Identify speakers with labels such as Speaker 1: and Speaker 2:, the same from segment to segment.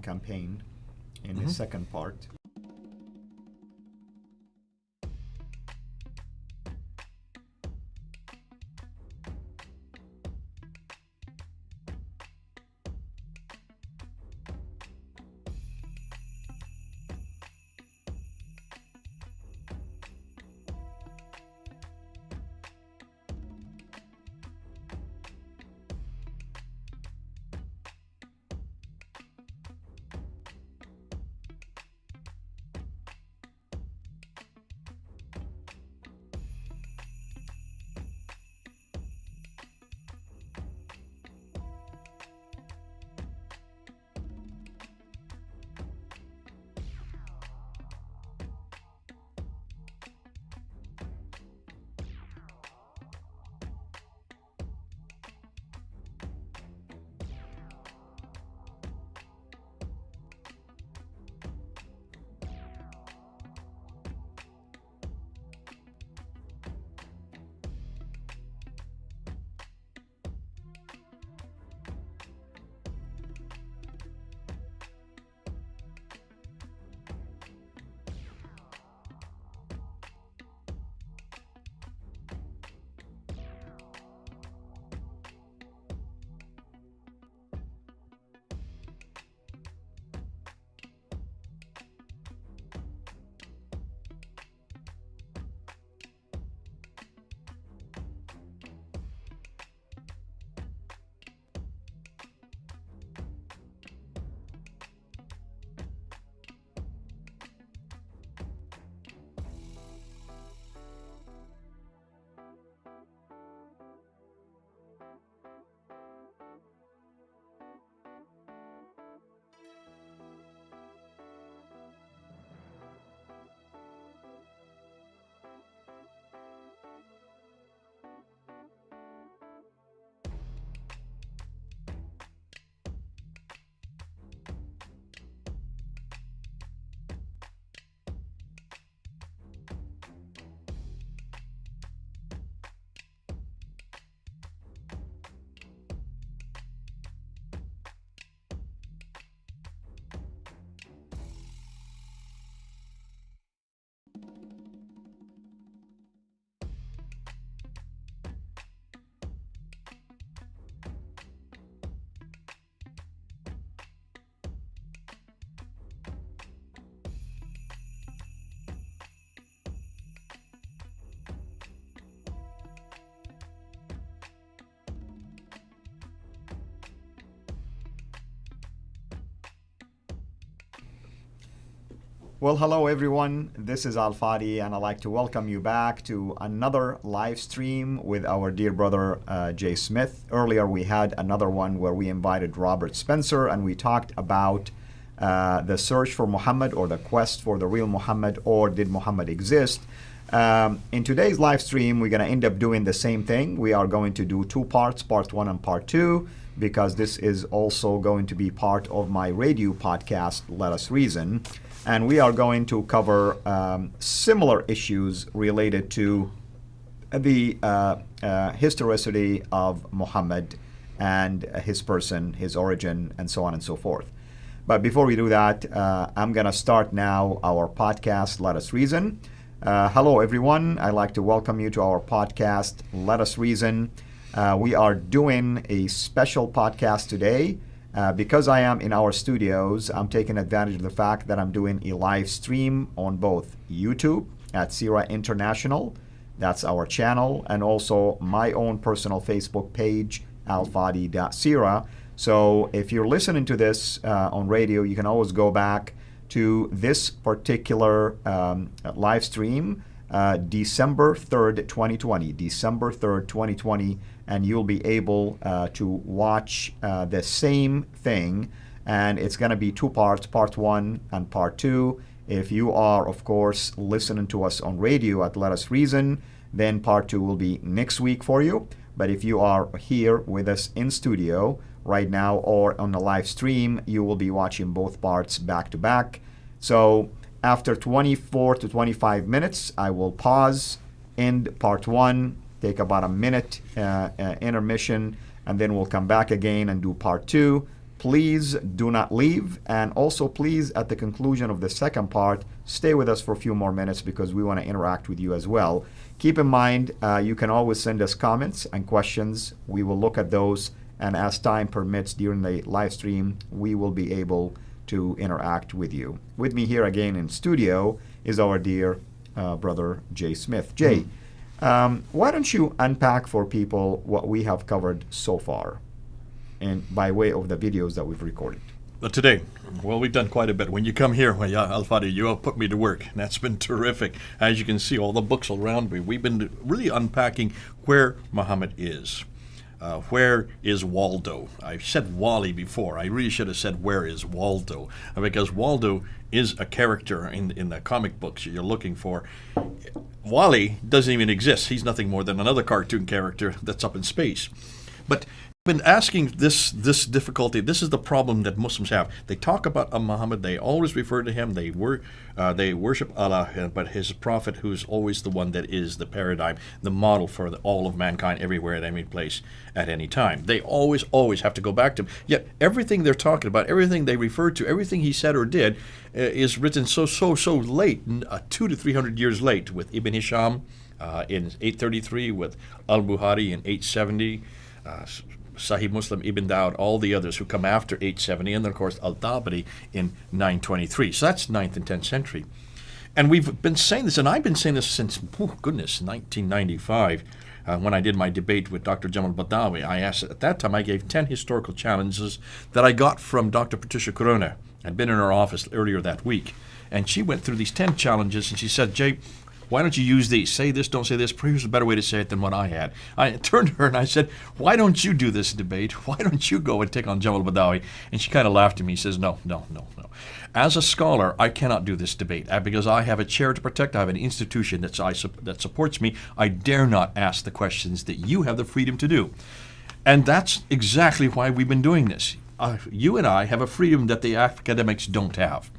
Speaker 1: campaign in the second part. Well, hello everyone. This is Al Fadi, and I'd like to welcome you back to another live stream with our dear brother Jay Smith. Earlier, we had another one where we invited Robert Spencer, and we talked about the search for Muhammad, or the quest for the real Muhammad, or did Muhammad exist? In today's live stream, we're going to end up doing the same thing. We are going to do two parts, part one and part two, because this is also going to be part of my radio podcast, Let Us Reason. And we are going to cover similar issues related to the historicity of Muhammad and his person, his origin, and so on and so forth. But before we do that, I'm going to start now our podcast, Let Us Reason. Hello, everyone. I'd like to welcome you to our podcast, Let Us Reason. We are doing a special podcast today. Because I am in our studios, I'm taking advantage of the fact that I'm doing a live stream on both YouTube at Sira International, that's our channel, and also my own personal Facebook page, alfadi.sira. So if you're listening to this on radio, you can always go back to this particular live stream, December 3rd, 2020, December 3rd, 2020, and you'll be able to watch the same thing, and it's going to be two parts, part one and part two. If you are, of course, listening to us on radio at Let Us Reason, then part two will be next week for you. But if you are here with us in studio right now or on the live stream, you will be watching both parts back to back. So after 24 to 25 minutes, I will pause, end part one, take about a minute intermission, and then we'll come back again and do part two. Please do not leave. And also, please, at the conclusion of the second part, stay with us for a few more minutes because we want to interact with you as well. Keep in mind, you can always send us comments and questions. We will look at those. And as time permits during the live stream, we will be able to interact with you. With me here again in studio is our dear brother, Jay Smith. Jay, why don't you unpack for people what we have covered so far, and by way of the videos that we've recorded?
Speaker 2: Today, well, we've done quite a bit. When you come here, well, yeah, Al-Fadi, you have put me to work, and that's been terrific. As you can see, all the books around me, we've been really unpacking where Muhammad is. Where is Waldo? I said Wally before. I really should have said where is Waldo, because Waldo is a character in the comic books you're looking for. Wally doesn't even exist. He's nothing more than another cartoon character that's up in space. But been asking this difficulty. This is the problem that Muslims have. They talk about Muhammad. They always refer to him. They worship Allah, but his prophet, who's always the one that is the paradigm, the model for all of mankind, everywhere, at any place, at any time. They always have to go back to him. Yet everything they're talking about, everything they refer to, everything he said or did, is written so late, 200 to 300 years late, with Ibn Hisham in 833, with Al-Bukhari in 870. Sahih Muslim, Ibn Dawud, all the others who come after 870, and then, of course, Al-Tabari in 923. So that's 9th and 10th century. And we've been saying this, and I've been saying this since, 1995, when I did my debate with Dr. Jamal Badawi. I asked, at that time, I gave 10 historical challenges that I got from Dr. Patricia Corona. I'd been in her office earlier that week, and she went through these 10 challenges, and she said, Jay, why don't you use these? Say this, don't say this. Here's a better way to say it than what I had. I turned to her and I said, why don't you do this debate? Why don't you go and take on Jamal Badawi? And she kind of laughed at me. She says, no. As a scholar, I cannot do this debate because I have a chair to protect. I have an institution that supports me. I dare not ask the questions that you have the freedom to do. And that's exactly why we've been doing this. You and I have a freedom that the academics don't have.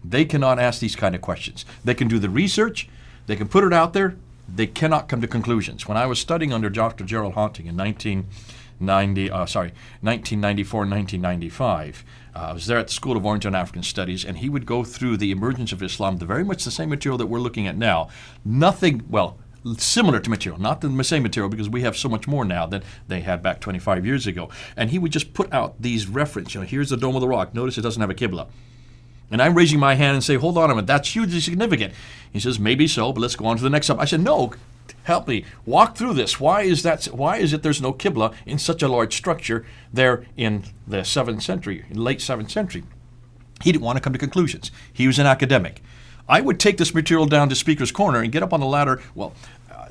Speaker 2: They cannot ask these kind of questions. They can do the research. They can put it out there. They cannot come to conclusions. When I was studying under Dr. Gerald Haunting in 1994, 1995, I was there at the School of Oriental and African Studies, and he would go through the emergence of Islam, very much the same material that we're looking at now. Nothing, well, similar to material, not the same material, because we have so much more now than they had back 25 years ago. And he would just put out these references. Here's the Dome of the Rock. Notice it doesn't have a Qibla. And I'm raising my hand and say, hold on a minute, that's hugely significant. He says, maybe so, but let's go on to the next step. I said, no, help me, walk through this. Why is it there's no Qibla in such a large structure there in the 7th century, late 7th century? He didn't want to come to conclusions. He was an academic. I would take this material down to Speaker's Corner and get up on the ladder. Well,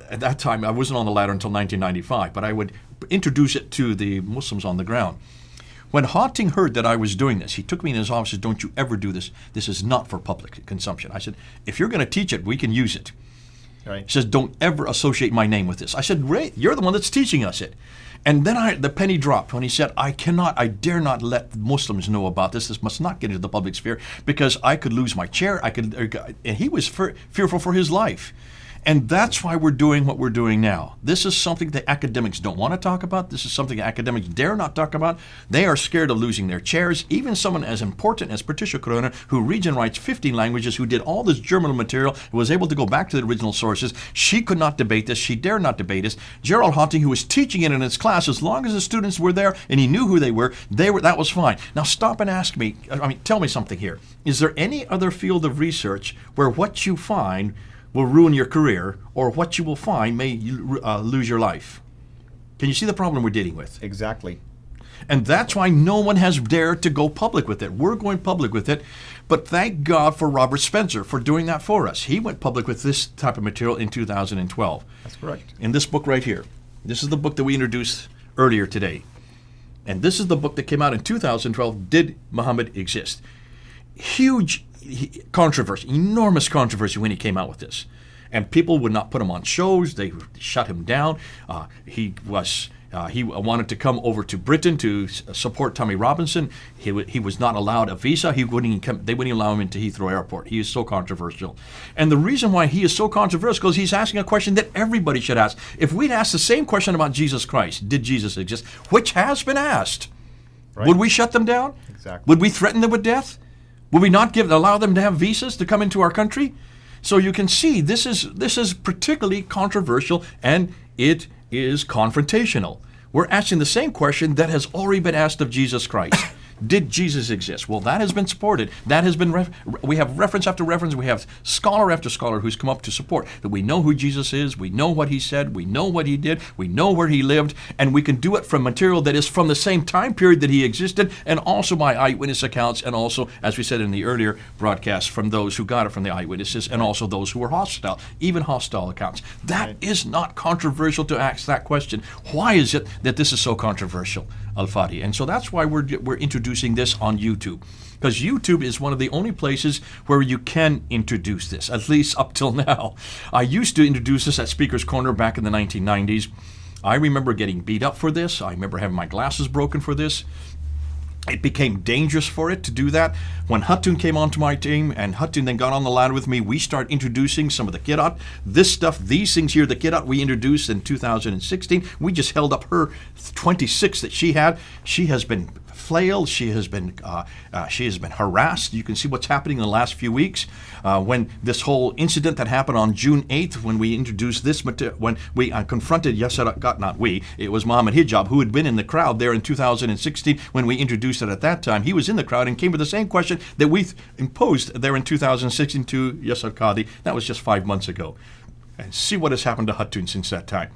Speaker 2: at that time, I wasn't on the ladder until 1995, but I would introduce it to the Muslims on the ground. When Haunting heard that I was doing this, he took me in his office and said, don't you ever do this. This is not for public consumption. I said, if you're going to teach it, we can use it. Right. He says, don't ever associate my name with this. I said, Ray, you're the one that's teaching us it. And then the penny dropped when he said, I dare not let Muslims know about this. This must not get into the public sphere because I could lose my chair. And he was fearful for his life. And that's why we're doing what we're doing now. This is something that academics don't want to talk about. This is something academics dare not talk about. They are scared of losing their chairs. Even someone as important as Patricia Corona, who reads and writes 15 languages, who did all this German material, who was able to go back to the original sources, she could not debate this. She dare not debate this. Gerald Haunting, who was teaching it in his class, as long as the students were there and he knew who they were, that was fine. Now stop and ask me, tell me something here. Is there any other field of research where what you find will ruin your career, or what you will find may lose your life? Can you see the problem we're dealing with?
Speaker 1: Exactly.
Speaker 2: And that's why no one has dared to go public with it. We're going public with it, but thank God for Robert Spencer for doing that for us. He went public with this type of material in 2012.
Speaker 1: That's correct.
Speaker 2: In this book right here. This is the book that we introduced earlier today. And this is the book that came out in 2012, Did Muhammad Exist? Huge controversy, enormous controversy when he came out with this. And people would not put him on shows. They shut him down. He wanted to come over to Britain to support Tommy Robinson. He was not allowed a visa. They wouldn't even allow him into Heathrow Airport. He is so controversial. And the reason why he is so controversial is he's asking a question that everybody should ask. If we'd asked the same question about Jesus Christ, did Jesus exist, which has been asked,
Speaker 1: Right.
Speaker 2: Would we shut them down?
Speaker 1: Exactly.
Speaker 2: Would we threaten them with death? Would we not allow them to have visas to come into our country? So you can see this is particularly controversial, and it is confrontational. We're asking the same question that has already been asked of Jesus Christ. Did Jesus exist? Well, that has been supported. That has been we have reference after reference. We have scholar after scholar who's come up to support that we know who Jesus is. We know what he said. We know what he did. We know where he lived, and we can do it from material that is from the same time period that he existed, and also by eyewitness accounts, and also, as we said in the earlier broadcast, from those who got it from the eyewitnesses, and also those who were hostile, even hostile accounts. That is not controversial to ask that question. Why is it that this is so controversial, Al-Fadi? And so that's why we're introducing this on YouTube, because YouTube is one of the only places where you can introduce this, at least up till now. I used to introduce this at Speaker's Corner back in the 1990s. I remember getting beat up for this. I remember having my glasses broken for this. It became dangerous for it to do that. When Hatun came onto my team, and Hatun then got on the ladder with me, we started introducing some of the Kirat. This stuff, these things here, the Kirat we introduced in 2016. We just held up her 26 that she had. She has been flailed. She has been harassed. You can see what's happening in the last few weeks. When this whole incident that happened on June 8th, when we introduced this material, when we confronted not we, it was Mohammed Hijab, who had been in the crowd there in 2016 when we introduced it at that time. He was in the crowd and came with the same question that we imposed there in 2016 to Yasser Qadi. That was just 5 months ago. And see what has happened to Hatun since that time.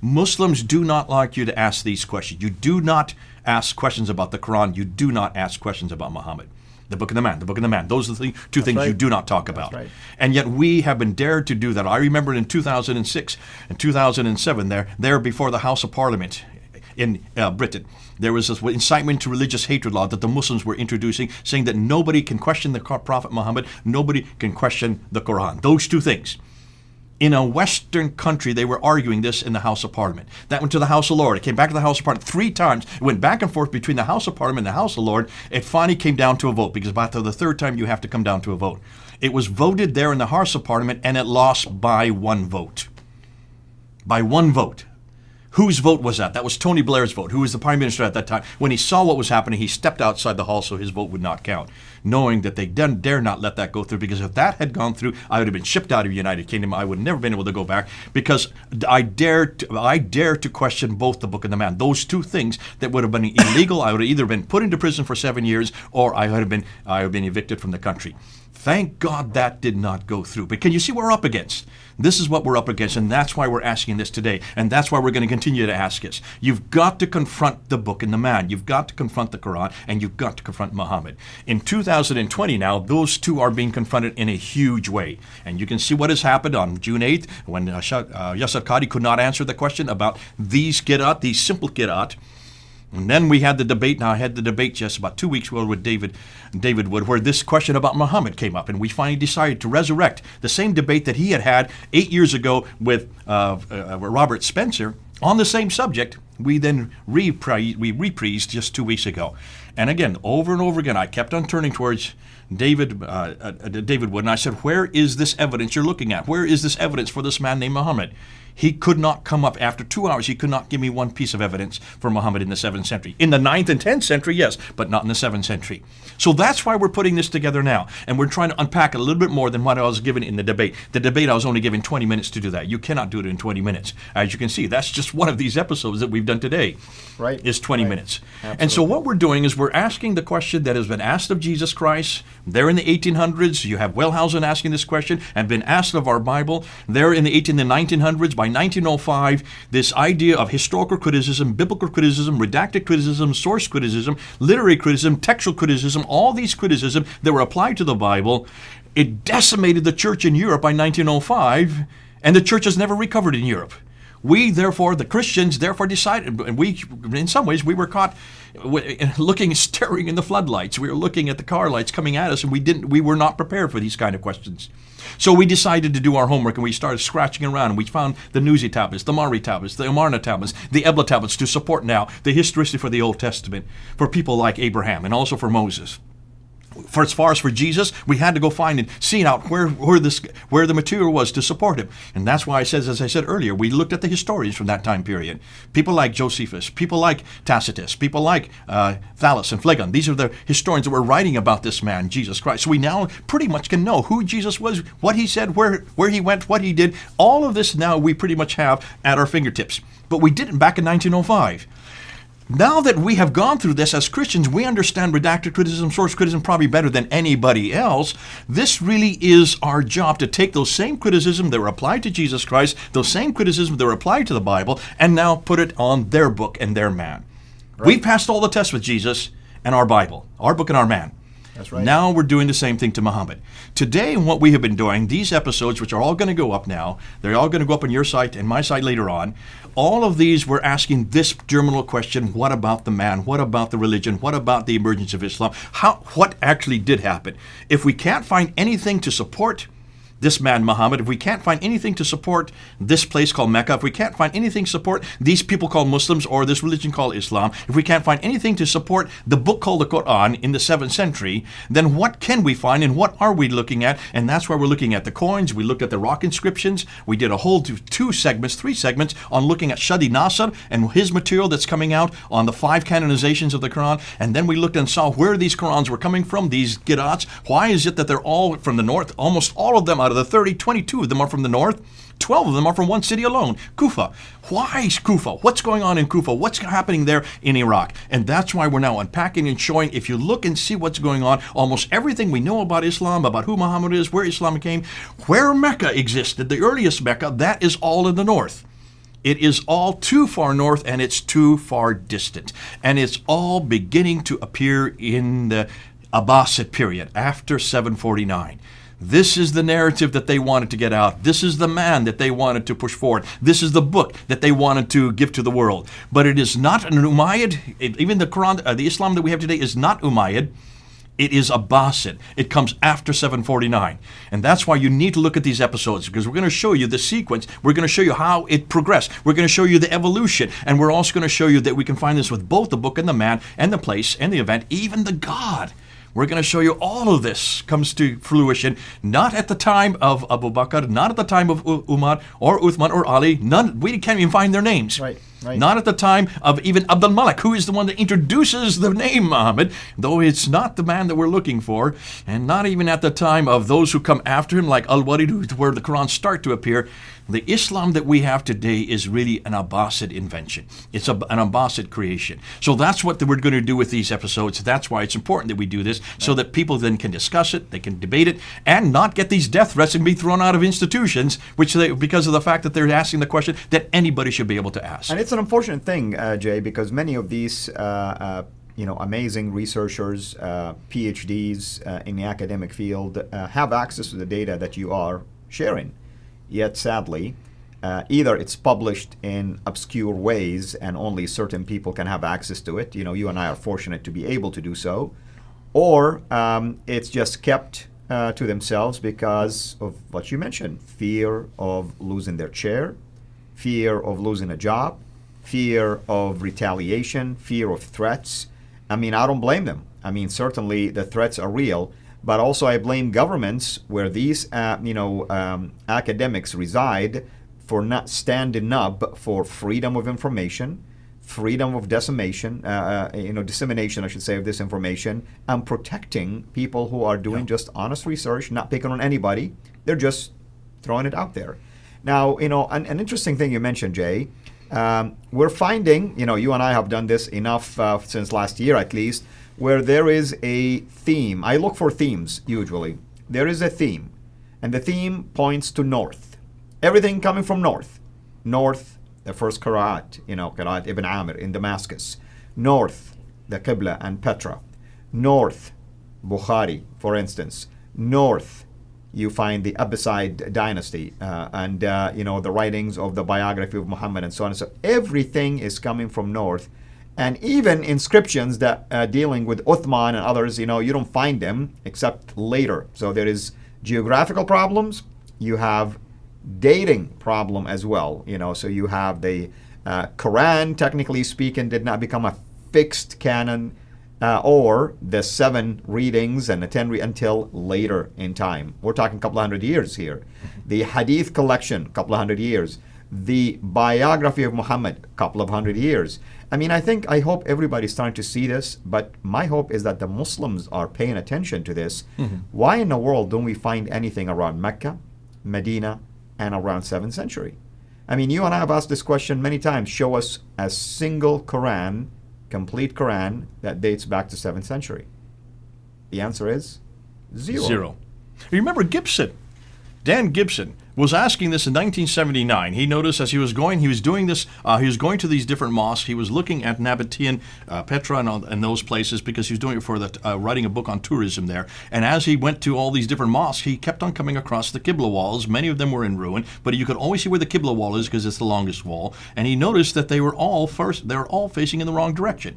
Speaker 2: Muslims do not like you to ask these questions. You do not ask questions about the Quran. You do not ask questions about Muhammad. The Book of the Man, the Book of the Man. Those are the two things you do not talk about. Right. And yet we have been dared to do that. I remember in 2006 and 2007, there before the House of Parliament in Britain, there was this incitement to religious hatred law that the Muslims were introducing, saying that nobody can question the Prophet Muhammad, nobody can question the Quran. Those two things. In a Western country, they were arguing this in the House of Parliament. That went to the House of Lords. It came back to the House of Parliament 3 times. It went back and forth between the House of Parliament and the House of Lords. It finally came down to a vote, because by the 3rd time you have to come down to a vote. It was voted there in the House of Parliament, and it lost by 1 vote. By 1 vote. Whose vote was that? That was Tony Blair's vote, who was the Prime Minister at that time. When he saw what was happening, he stepped outside the hall so his vote would not count, knowing that they dare not let that go through, because if that had gone through, I would have been shipped out of the United Kingdom. I would have never been able to go back, because I dare to question both the Book and the Man. Those two things that would have been illegal. I would have either been put into prison for 7 years, or I would have been evicted from the country. Thank God that did not go through. But can you see what we're up against? This is what we're up against, and that's why we're asking this today, and that's why we're going to continue to ask this. You've got to confront the Book and the Man. You've got to confront the Quran, and you've got to confront Muhammad. In 2020 now, those two are being confronted in a huge way. And you can see what has happened on June 8th when Yasser Qadi could not answer the question about these Qiraat, these simple Qiraat. And then we had the debate. Now I had the debate just about 2 weeks ago with David Wood, where this question about Muhammad came up, and we finally decided to resurrect the same debate that he had 8 years ago with Robert Spencer on the same subject. We then reprised just 2 weeks ago, and again, over and over again, I kept on turning towards David Wood, and I said, "Where is this evidence you're looking at? Where is this evidence for this man named Muhammad?" He could not come up. After 2 hours, he could not give me one piece of evidence for Muhammad in the 7th century. In the 9th and 10th century, yes, but not in the 7th century. So that's why we're putting this together now. And we're trying to unpack it a little bit more than what I was given in the debate. The debate, I was only given 20 minutes to do that. You cannot do it in 20 minutes. As you can see, that's just one of these episodes that we've done today.
Speaker 1: Right.
Speaker 2: Is 20
Speaker 1: right.
Speaker 2: minutes.
Speaker 1: Absolutely.
Speaker 2: And so what we're doing is we're asking the question that has been asked of Jesus Christ. There in the 1800s, you have Wellhausen asking this question and been asked of our Bible. There in the 1900s, by 1905, this idea of historical criticism, biblical criticism, redacted criticism, source criticism, literary criticism, textual criticism, all these criticisms that were applied to the Bible, it decimated the church in Europe by 1905, and the church has never recovered in Europe. We, therefore, the Christians, therefore decided, and we, in some ways, we were caught staring in the floodlights. We were looking at the car lights coming at us, and we were not prepared for these kind of questions. So we decided to do our homework, and we started scratching around, and we found the Nuzi tablets, the Mari tablets, the Amarna tablets, the Ebla tablets to support now the historicity for the Old Testament, for people like Abraham, and also for Moses. for as far as for Jesus, we had to go find and see out where the material was to support him. And that's why I said, as I said earlier, we looked at the historians from that time period. People like Josephus, people like Tacitus, people like Thallus and Phlegon. These are the historians that were writing about this man, Jesus Christ. So we now pretty much can know who Jesus was, what he said, where he went, what he did. All of this now we pretty much have at our fingertips. But we didn't back in 1905. Now that we have gone through this as Christians, we understand redacted criticism, source criticism probably better than anybody else. This really is our job, to take those same criticisms that were applied to Jesus Christ, those same criticisms that were applied to the Bible, and now put it on their book and their man. Right. We've passed all the tests with Jesus and our Bible, our book and our man.
Speaker 1: That's right.
Speaker 2: Now we're doing the same thing to Muhammad. Today, what we have been doing, these episodes, which are all going to go up now, they're all going to go up on your site and my site later on. All of these, we're asking this germinal question: what about the man? What about the religion? What about the emergence of Islam? What actually did happen? If we can't find anything to support this man Muhammad, if we can't find anything to support this place called Mecca, if we can't find anything to support these people called Muslims or this religion called Islam, if we can't find anything to support the book called the Quran in the 7th century, then what can we find and what are we looking at? And that's why we're looking at the coins. We looked at the rock inscriptions. We did a whole three segments on looking at Shadi Nasr and his material that's coming out on the 5 canonizations of the Quran. And then we looked and saw where these Qurans were coming from, these Qira'ats. Why is it that they're all from the north? Almost all of them out of the 30, 22 of them are from the north. 12 of them are from one city alone, Kufa. Why is Kufa? What's going on in Kufa? What's happening there in Iraq? And that's why we're now unpacking and showing, if you look and see what's going on, almost everything we know about Islam, about who Muhammad is, where Islam came, where Mecca existed, the earliest Mecca, that is all in the north. It is all too far north and it's too far distant. And it's all beginning to appear in the Abbasid period after 749. This is the narrative that they wanted to get out. This is the man that they wanted to push forward. This is the book that they wanted to give to the world. But it is not an Umayyad. Even the Quran, the Islam that we have today is not Umayyad. It is Abbasid. It comes after 749. And that's why you need to look at these episodes, because we're going to show you the sequence. We're going to show you how it progressed. We're going to show you the evolution. And we're also going to show you that we can find this with both the book and the man and the place and the event, even the God. We're going to show you all of this comes to fruition, not at the time of Abu Bakr, not at the time of Umar or Uthman or Ali. None. We can't even find their names.
Speaker 1: Right.
Speaker 2: Not at the time of even Abdul Malik, who is the one that introduces the name Muhammad, though it's not the man that we're looking for, and not even at the time of those who come after him, like Al-Walid, where the Quran start to appear. The Islam that we have today is really an Abbasid invention. It's an Abbasid creation. So that's what we're going to do with these episodes. That's why it's important that we do this, so that people then can discuss it, they can debate it, and not get these death threats and be thrown out of institutions, because of the fact that they're asking the question that anybody should be able to ask.
Speaker 1: And it's an unfortunate thing, Jay, because many of these amazing researchers, PhDs in the academic field have access to the data that you are sharing. Yet sadly, either it's published in obscure ways and only certain people can have access to it. You and I are fortunate to be able to do so. Or it's just kept to themselves because of what you mentioned: fear of losing their chair, fear of losing a job, fear of retaliation, fear of threats. I mean, I don't blame them. I mean, certainly the threats are real. But also I blame governments where these academics reside for not standing up for freedom of information, freedom of dissemination, I should say, of this information, and protecting people who are doing just honest research, not picking on anybody. They're just throwing it out there. Now, an interesting thing you mentioned, Jay, we're finding, you and I have done this enough since last year at least, where there is a theme. I look for themes usually. There is a theme, and the theme points to north. Everything coming from north. North, the first Qira'at, Qira'at Ibn Amir in Damascus. North, the Qibla and Petra. North, Bukhari, for instance. North, you find the Abbasid dynasty and the writings of the biography of Muhammad and so on. So everything is coming from north. And even inscriptions that dealing with Uthman and others, you don't find them except later. So there is geographical problems. You have dating problem as well. So you have the Quran, technically speaking, did not become a fixed canon or the 7 readings and the 10 until later in time. We're talking a couple of hundred years here. The Hadith collection, a couple of hundred years. The biography of Muhammad, a couple of hundred years. I hope everybody's starting to see this, but my hope is that the Muslims are paying attention to this. Why in the world don't we find anything around Mecca, Medina, and around 7th century? You and I have asked this question many times. Show us a single Quran, complete Quran, that dates back to 7th century. The answer is zero.
Speaker 2: Remember Gibson? Dan Gibson was asking this in 1979. He noticed as he was doing this, he was going to these different mosques. He was looking at Nabatean, Petra, and those places because he was doing it for writing a book on tourism there. And as he went to all these different mosques, he kept on coming across the Qibla walls. Many of them were in ruin, but you could always see where the Qibla wall is because it's the longest wall. And he noticed that they were all facing in the wrong direction.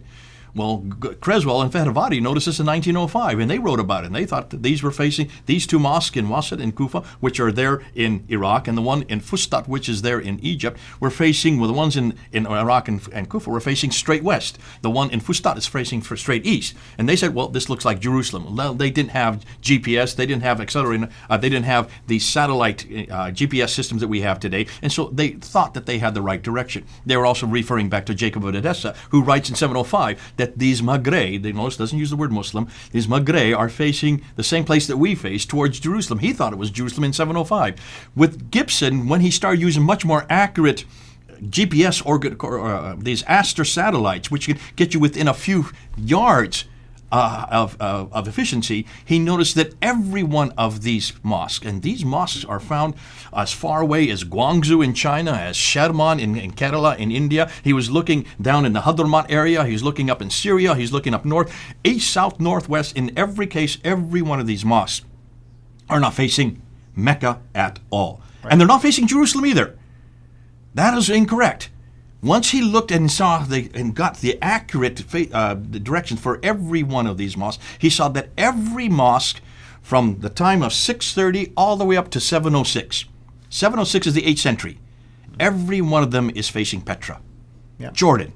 Speaker 2: Well, Creswell and Fehravadi noticed this in 1905, and they wrote about it. And they thought that these were facing these 2 mosques in Wasit and Kufa, which are there in Iraq, and the one in Fustat, which is there in Egypt, were facing, the ones in Iraq and Kufa were facing straight west. The one in Fustat is facing for straight east. And they said, well, this looks like Jerusalem. Well, they didn't have GPS, they didn't have accelerator, they didn't have the satellite GPS systems that we have today, and so they thought that they had the right direction. They were also referring back to Jacob of Edessa, who writes in 705 that these Maghreb, they notice doesn't use the word Muslim, these Maghreb are facing the same place that we face, towards Jerusalem. He thought it was Jerusalem in 705. With Gibson, when he started using much more accurate GPS or these Aster satellites, which could get you within a few yards of efficiency, he noticed that every one of these mosques, and these mosques are found as far away as Guangzhou in China, as Sherman in Kerala in India. He was looking down in the Hadramaut area, he's looking up in Syria, he's looking up north, east, south, northwest. In every case, every one of these mosques are not facing Mecca at all. Right. And they're not facing Jerusalem either. That is incorrect. Once he looked and saw and got the accurate the directions for every one of these mosques, he saw that every mosque from the time of 630 all the way up to 706. 706 is the 8th century. Every one of them is facing Petra, Jordan,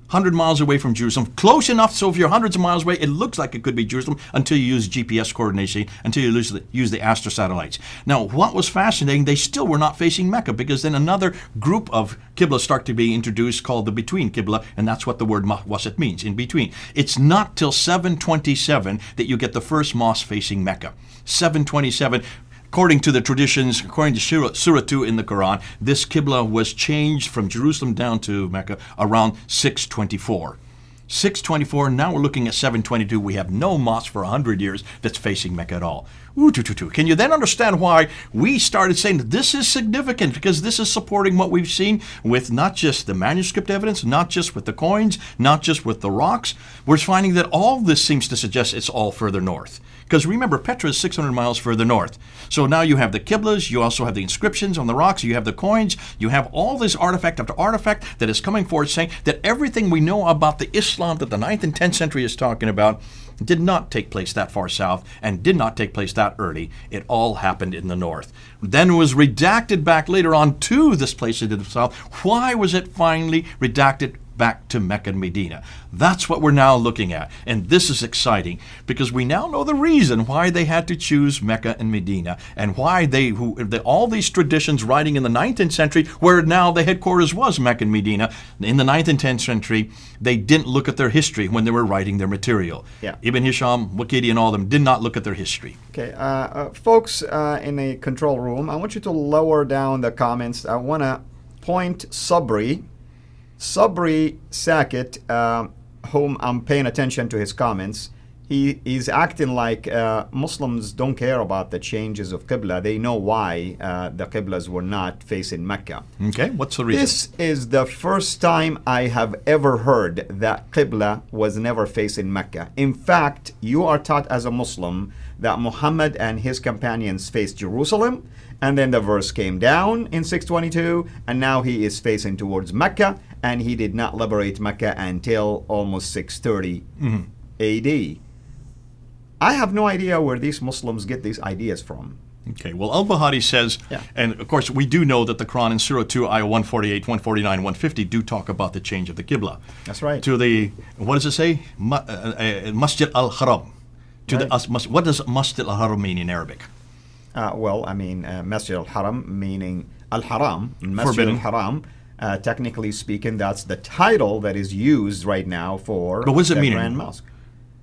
Speaker 2: 100 miles away from Jerusalem, close enough so if you're hundreds of miles away, it looks like it could be Jerusalem until you use GPS coordination, until you use the Aster satellites. Now, what was fascinating, they still were not facing Mecca, because then another group of Qibla start to be introduced called the Between Qibla, and that's what the word Wasit means, in between. It's not till 727 that you get the first mosque facing Mecca. 727. According to the traditions, according to Surah 2 in the Quran, this Qibla was changed from Jerusalem down to Mecca around 624. 624, now we're looking at 722. We have no mosque for 100 years that's facing Mecca at all. Can you then understand why we started saying that this is significant? Because this is supporting what we've seen with not just the manuscript evidence, not just with the coins, not just with the rocks. We're finding that all this seems to suggest it's all further north. Because remember, Petra is 600 miles further north. So now you have the Qiblas, you also have the inscriptions on the rocks, you have the coins, you have all this artifact after artifact that is coming forward saying that everything we know about the Islam that the 9th and 10th century is talking about did not take place that far south and did not take place that early. It all happened in the north. Then it was redacted back later on to this place in the south. Why was it finally redacted back to Mecca and Medina? That's what we're now looking at. And this is exciting because we now know the reason why they had to choose Mecca and Medina and why all these traditions writing in the 9th and 10th century, where now the headquarters was Mecca and Medina, in the 9th and 10th century, they didn't look at their history when they were writing their material.
Speaker 1: Yeah.
Speaker 2: Ibn Hisham, Waqidi, and all of them did not look at their history.
Speaker 1: Okay, folks in the control room, I want you to lower down the comments. I want to point Sabri Sakit, whom I'm paying attention to his comments. He's acting like Muslims don't care about the changes of Qibla. They know why the Qiblas were not facing Mecca.
Speaker 2: Okay, what's the reason?
Speaker 1: This is the first time I have ever heard that Qibla was never facing Mecca. In fact, you are taught as a Muslim that Muhammad and his companions faced Jerusalem, and then the verse came down in 622, and now he is facing towards Mecca, and he did not liberate Mecca until almost 630 AD. I have no idea where these Muslims get these ideas from.
Speaker 2: Okay, well, Al-Bahari says,
Speaker 1: Yeah.
Speaker 2: and of course we do know that the Quran in Surah 2, Ayah 148, 149, 150 do talk about the change of the Qibla.
Speaker 1: That's right.
Speaker 2: To the, what does it say? Masjid al-Haram. To
Speaker 1: Right.
Speaker 2: the, what does Masjid al-Haram mean in Arabic?
Speaker 1: Well, I mean, Masjid al-Haram, meaning al-Haram, Masjid
Speaker 2: Forbidden.
Speaker 1: al-Haram. Technically speaking, that's the title that is used right now for
Speaker 2: But what does it
Speaker 1: the
Speaker 2: mean?
Speaker 1: Grand Mosque.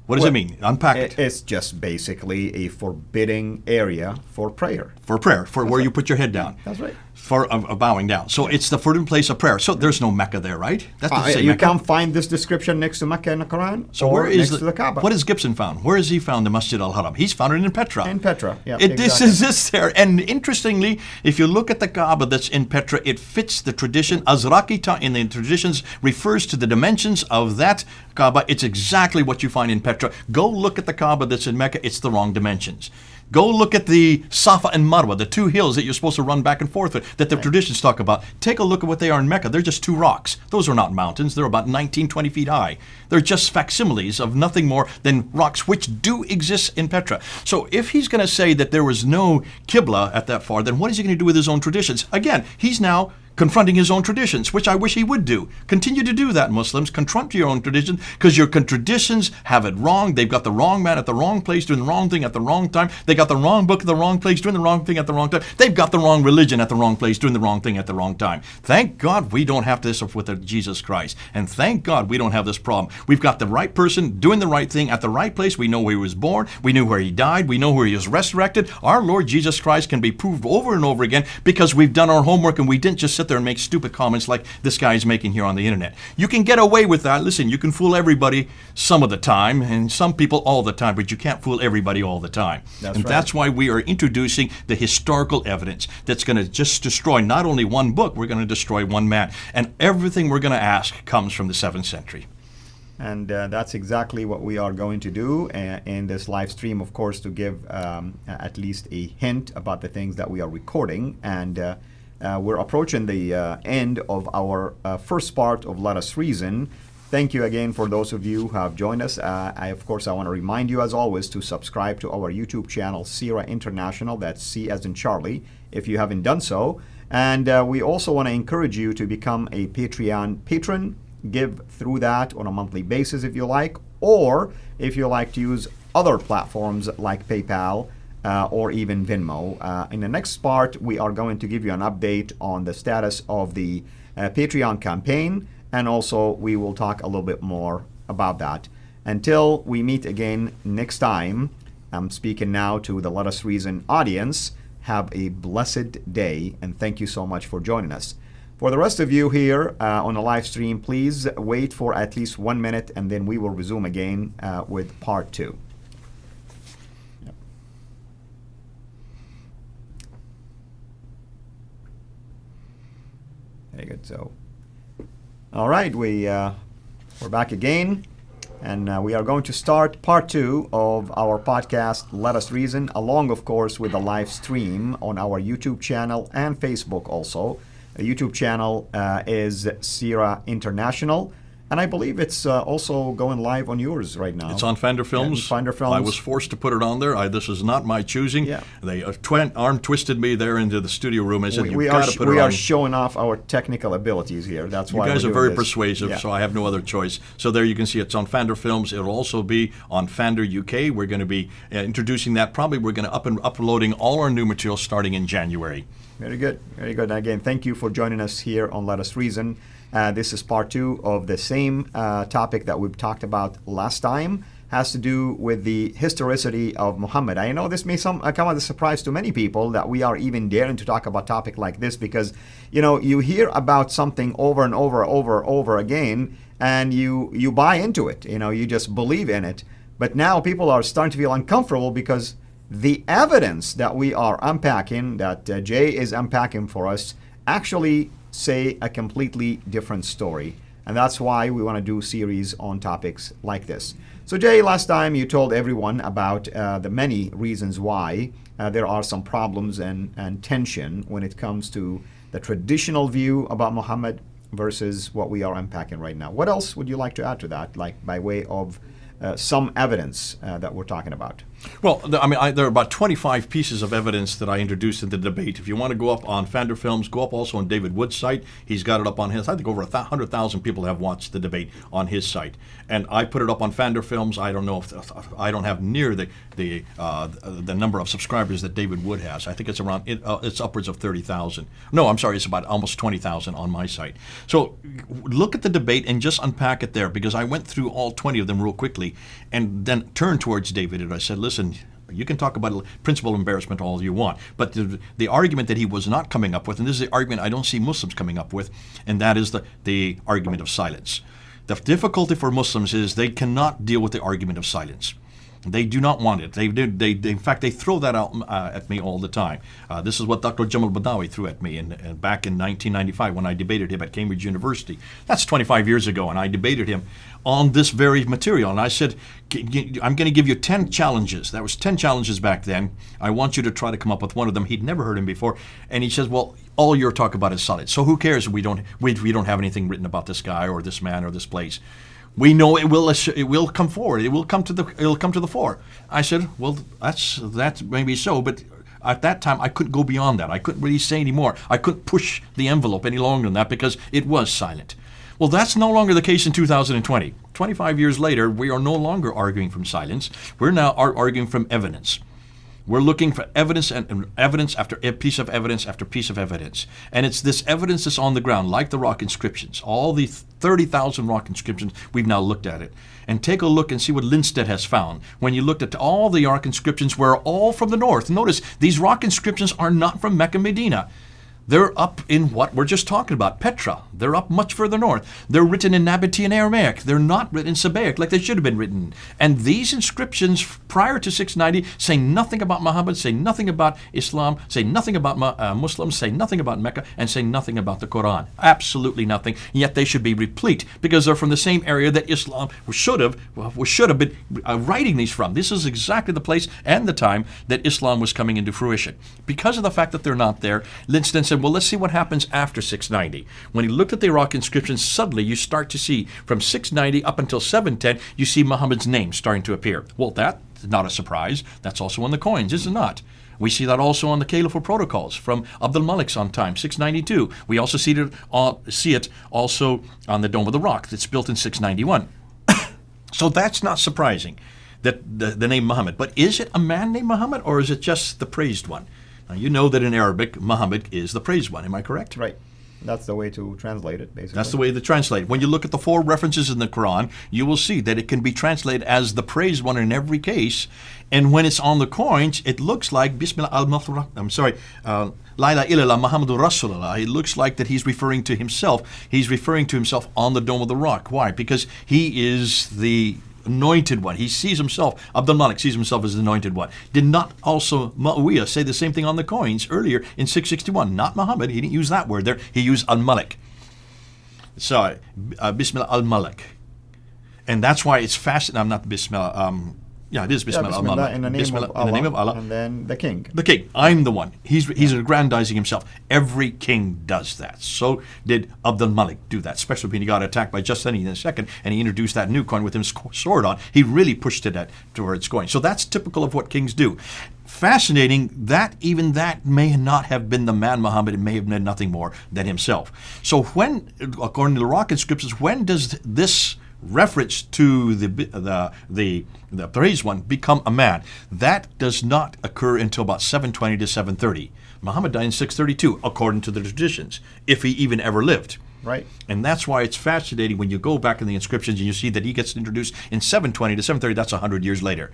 Speaker 2: What does
Speaker 1: Well,
Speaker 2: it mean? Unpack it.
Speaker 1: It's just basically a forbidding area for prayer.
Speaker 2: For prayer, for where you put your head down.
Speaker 1: That's right.
Speaker 2: For bowing down. So it's the forbidden place of prayer. So there's no Mecca there, right? That doesn't say
Speaker 1: You
Speaker 2: Mecca.
Speaker 1: can't find this description next to Mecca in the Quran.
Speaker 2: So
Speaker 1: or
Speaker 2: where is
Speaker 1: next to the Kaaba.
Speaker 2: What has Gibson found? Where has he found the Masjid al-Haram? He's found it in Petra.
Speaker 1: In Petra, yeah.
Speaker 2: This exists there. And interestingly, if you look at the Kaaba that's in Petra, it fits the tradition. Azrakita in the traditions refers to the dimensions of that Kaaba. It's exactly what you find in Petra. Go look at the Kaaba that's in Mecca. It's the wrong dimensions. Go look at the Safa and Marwa, the two hills that you're supposed to run back and forth with, that the traditions talk about. Take a look at what they are in Mecca. They're just two rocks. Those are not mountains. They're about 19, 20 feet high. They're just facsimiles of nothing more than rocks, which do exist in Petra. So if he's going to say that there was no Qibla at that far, then what is he going to do with his own traditions? Again, he's now confronting his own traditions, which I wish he would do. Continue to do that, Muslims. Confront your own traditions, because your traditions have it wrong. They've got the wrong man at the wrong place doing the wrong thing at the wrong time. They got the wrong book at the wrong place doing the wrong thing at the wrong time. They've got the wrong religion at the wrong place doing the wrong thing at the wrong time. Thank God we don't have this with Jesus Christ. And thank God we don't have this problem. We've got the right person doing the right thing at the right place. We know where he was born. We knew where he died. We know where he was resurrected. Our Lord Jesus Christ can be proved over and over again because we've done our homework and we didn't just sit there and make stupid comments like this guy is making here on the internet. You can get away with that. Listen, you can fool everybody some of the time and some people all the time, but you can't fool everybody all the time.
Speaker 1: That's
Speaker 2: and
Speaker 1: right.
Speaker 2: that's why we are introducing the historical evidence that's going to just destroy not only one book, we're going to destroy one man. And everything we're going to ask comes from the 7th century.
Speaker 1: And that's exactly what we are going to do in this live stream, of course, to give at least a hint about the things that we are recording. And we're approaching the end of our first part of Let Us Reason. Thank you again for those of you who have joined us. Of course, I want to remind you, as always, to subscribe to our YouTube channel, Sira International. That's C as in Charlie, if you haven't done so. And we also want to encourage you to become a Patreon patron. Give through that on a monthly basis if you like, or if you like to use other platforms like PayPal or even Venmo. In the next part, we are going to give you an update on the status of the Patreon campaign, and also we will talk a little bit more about that. Until we meet again next time, I'm speaking now to the Let Us Reason audience. Have a blessed day, and thank you so much for joining us. For the rest of you here on the live stream, please wait for at least 1 minute, and then we will resume again with part 2. Yep. Very good. So, all right, we're back again, and we are going to start part 2 of our podcast, Let Us Reason, along, of course, with the live stream on our YouTube channel and Facebook also. The YouTube channel is Sira International, and I believe it's also going live on yours right now.
Speaker 2: It's on Fender Films.
Speaker 1: Yeah, Fender Films.
Speaker 2: I was forced to put it on there. This is not my choosing.
Speaker 1: Yeah.
Speaker 2: They arm twisted me there into the studio room. I said,
Speaker 1: we
Speaker 2: you've got to put it
Speaker 1: we
Speaker 2: on.
Speaker 1: are showing off our technical abilities here. That's
Speaker 2: You
Speaker 1: why
Speaker 2: guys
Speaker 1: we're
Speaker 2: are
Speaker 1: doing
Speaker 2: very
Speaker 1: this.
Speaker 2: persuasive,
Speaker 1: Yeah.
Speaker 2: so I have no other choice. So there you can see it's on Fander Films. It'll also be on Fander UK. We're going to be introducing that. Probably we're going to uploading all our new material starting in January.
Speaker 1: Very good. Very good. And again, thank you for joining us here on Let Us Reason. This is part 2 of the same topic that we've talked about last time. Has to do with the historicity of Muhammad. I know this may come as a surprise to many people that we are even daring to talk about a topic like this, because you hear about something over and over again, and you buy into it. You just believe in it. But now people are starting to feel uncomfortable because the evidence that we are unpacking, that Jay is unpacking for us, actually say a completely different story. And that's why we want to do series on topics like this. So Jay, last time you told everyone about the many reasons why there are some problems and tension when it comes to the traditional view about Muhammad versus what we are unpacking right now. What else would you like to add to that, like by way of some evidence that we're talking about?
Speaker 2: Well, there are about 25 pieces of evidence that I introduced in the debate. If you want to go up on Fander Films, go up also on David Wood's site. He's got it up on his. I think over 100,000 people have watched the debate on his site, and I put it up on Fander Films. I don't know if I don't have near the number of subscribers that David Wood has. I think it's around it's upwards of 30,000. No, I'm sorry, it's about almost 20,000 on my site. So look at the debate and just unpack it there, because I went through all 20 of them real quickly, and then turned towards David and I said, listen, you can talk about principal embarrassment all you want, but the argument that he was not coming up with, and this is the argument I don't see Muslims coming up with, and that is the argument of silence. The difficulty for Muslims is they cannot deal with the argument of silence. They do not want it. In fact, they throw that out at me all the time. This is what Dr. Jamal Badawi threw at me back in 1995 when I debated him at Cambridge University. That's 25 years ago, and I debated him on this very material. And I said, I'm going to give you 10 challenges. That was 10 challenges back then. I want you to try to come up with one of them. He'd never heard him before. And he says, well, all you're talking about is silence. So who cares if we don't have anything written about this guy or this man or this place? We know it will come forward. It will come to the fore. I said, well, that's maybe so, but at that time I couldn't go beyond that. I couldn't really say any more. I couldn't push the envelope any longer than that because it was silent. Well, that's no longer the case in 2020. 25 years later, we are no longer arguing from silence. We're now arguing from evidence. We're looking for evidence and evidence after piece of evidence after piece of evidence. And it's this evidence that's on the ground, like the rock inscriptions. All the 30,000 rock inscriptions, we've now looked at it. And take a look and see what Lindstedt has found. When you looked at all the rock inscriptions, were all from the north. Notice, these rock inscriptions are not from Mecca, Medina. They're up in what we're just talking about, Petra. They're up much further north. They're written in Nabatean Aramaic. They're not written in Sabbaic like they should have been written. And these inscriptions prior to 690 say nothing about Muhammad, say nothing about Islam, say nothing about Muslims, say nothing about Mecca, and say nothing about the Quran. Absolutely nothing. Yet they should be replete because they're from the same area that Islam should have been writing these from. This is exactly the place and the time that Islam was coming into fruition. Because of the fact that they're not there, Lindstedt said, well, let's see what happens after 690. When he looked at the Iraq inscriptions, suddenly you start to see from 690 up until 710, you see Muhammad's name starting to appear. Well, that's not a surprise. That's also on the coins, is it not? We see that also on the Caliphal Protocols from Abdul Malik's on time, 692. We also see it also on the Dome of the Rock that's built in 691. So that's not surprising, that the name Muhammad. But is it a man named Muhammad, or is it just the praised one? Now, you know that in Arabic, Muhammad is the praised one. Am I correct?
Speaker 1: Right. That's the way to translate it, basically.
Speaker 2: That's the way to translate it. When you look at the 4 references in the Quran, you will see that it can be translated as the praised one in every case. And when it's on the coins, it looks like Bismillah al-Mathura. I'm sorry, La ilaha illallah Muhammadur Rasulullah. It looks like that he's referring to himself. He's referring to himself on the Dome of the Rock. Why? Because he is the anointed one. He sees himself, Abdul Malik sees himself as the anointed one. Did not also Muawiyah say the same thing on the coins earlier in 661? Not Muhammad. He didn't use that word there. He used al-Malik. So, Bismillah al-Malik. And that's why it's fascinating. I'm not Bismillah. Yeah, it is Bismillah al-Malik.
Speaker 1: In the name of Allah. And then the king.
Speaker 2: The king. I'm the one. He's aggrandizing himself. Every king does that. So did Abdul Malik do that, especially when he got attacked by Justinian II and he introduced that new coin with his sword on. He really pushed it to where it's going. So that's typical of what kings do. Fascinating that even that may not have been the man Muhammad. It may have been nothing more than himself. So when, according to the rock inscriptions, when does this reference to the praised one become a man? That does not occur until about 720 to 730. Muhammad died in 632, according to the traditions, if he even ever lived.
Speaker 1: Right.
Speaker 2: And that's why it's fascinating when you go back in the inscriptions and you see that he gets introduced in 720 to 730. That's 100 years later.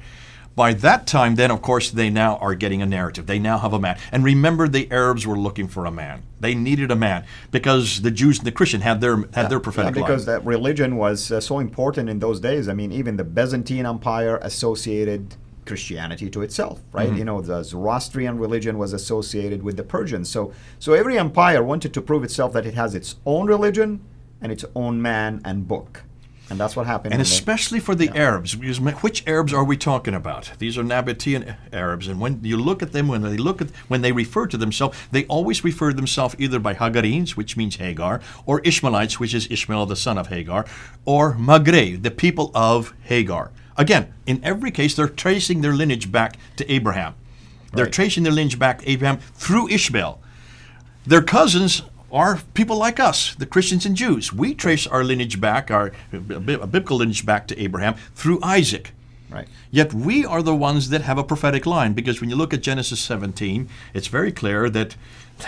Speaker 2: By that time, then, of course, they now are getting a narrative. They now have a man. And remember, the Arabs were looking for a man. They needed a man because the Jews and the Christian had their prophetic line.
Speaker 1: Because that religion was so important in those days. I mean, even the Byzantine Empire associated Christianity to itself, right? Mm-hmm. You know, the Zoroastrian religion was associated with the Persians. So every empire wanted to prove itself that it has its own religion and its own man and book. And that's what happened.
Speaker 2: And especially for the Arabs, because which Arabs are we talking about? These are Nabatean Arabs, and when you look at them, when they refer to themselves, they always refer to themselves either by Hagarines, which means Hagar, or Ishmaelites, which is Ishmael, the son of Hagar, or Maghreb, the people of Hagar. Again, in every case, they're tracing their lineage back to Abraham. They're
Speaker 1: Right.
Speaker 2: tracing their lineage back to Abraham through Ishmael. Their cousins are people like us, the Christians and Jews. We trace our lineage back, our biblical lineage back to Abraham through Isaac.
Speaker 1: Right.
Speaker 2: Yet we are the ones that have a prophetic line, because when you look at Genesis 17, it's very clear that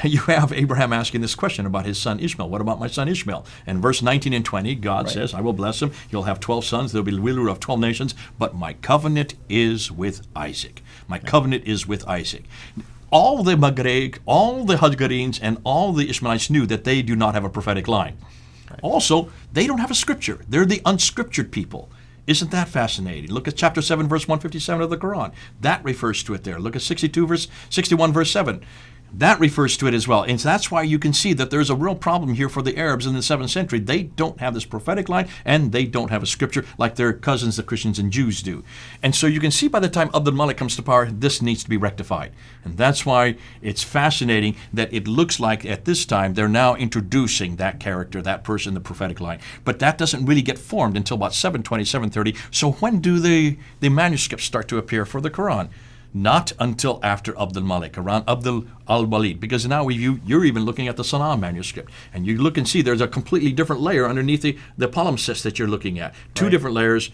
Speaker 2: you have Abraham asking this question about his son Ishmael. What about my son Ishmael? And verse 19 and 20, God
Speaker 1: Right.
Speaker 2: says, I will bless him. You'll have 12 sons. They'll be the ruler of 12 nations. But my covenant is with Isaac. My covenant is with Isaac. All the Maghreg, all the Hagarenes, and all the Ishmaelites knew that they do not have a prophetic line. Also, they don't have a scripture. They're the unscriptured people. Isn't that fascinating? Look at chapter 7, verse 157 of the Quran. That refers to it there. Look at 61, verse 7. That refers to it as well. And so that's why you can see that there's a real problem here for the Arabs in the 7th century. They don't have this prophetic line, and they don't have a scripture like their cousins, the Christians and Jews, do. And so you can see by the time Abdul Malik comes to power, this needs to be rectified. And that's why it's fascinating that it looks like at this time they're now introducing that character, that person, the prophetic line. But that doesn't really get formed until about 720, 730. So when do the manuscripts start to appear for the Quran? Not until after Abdul Malik, around Abdul al-Walid, because now you're even looking at the Sana'a manuscript, and you look and see there's a completely different layer underneath the palimpsest that you're looking at. Two
Speaker 1: Right.
Speaker 2: different layers,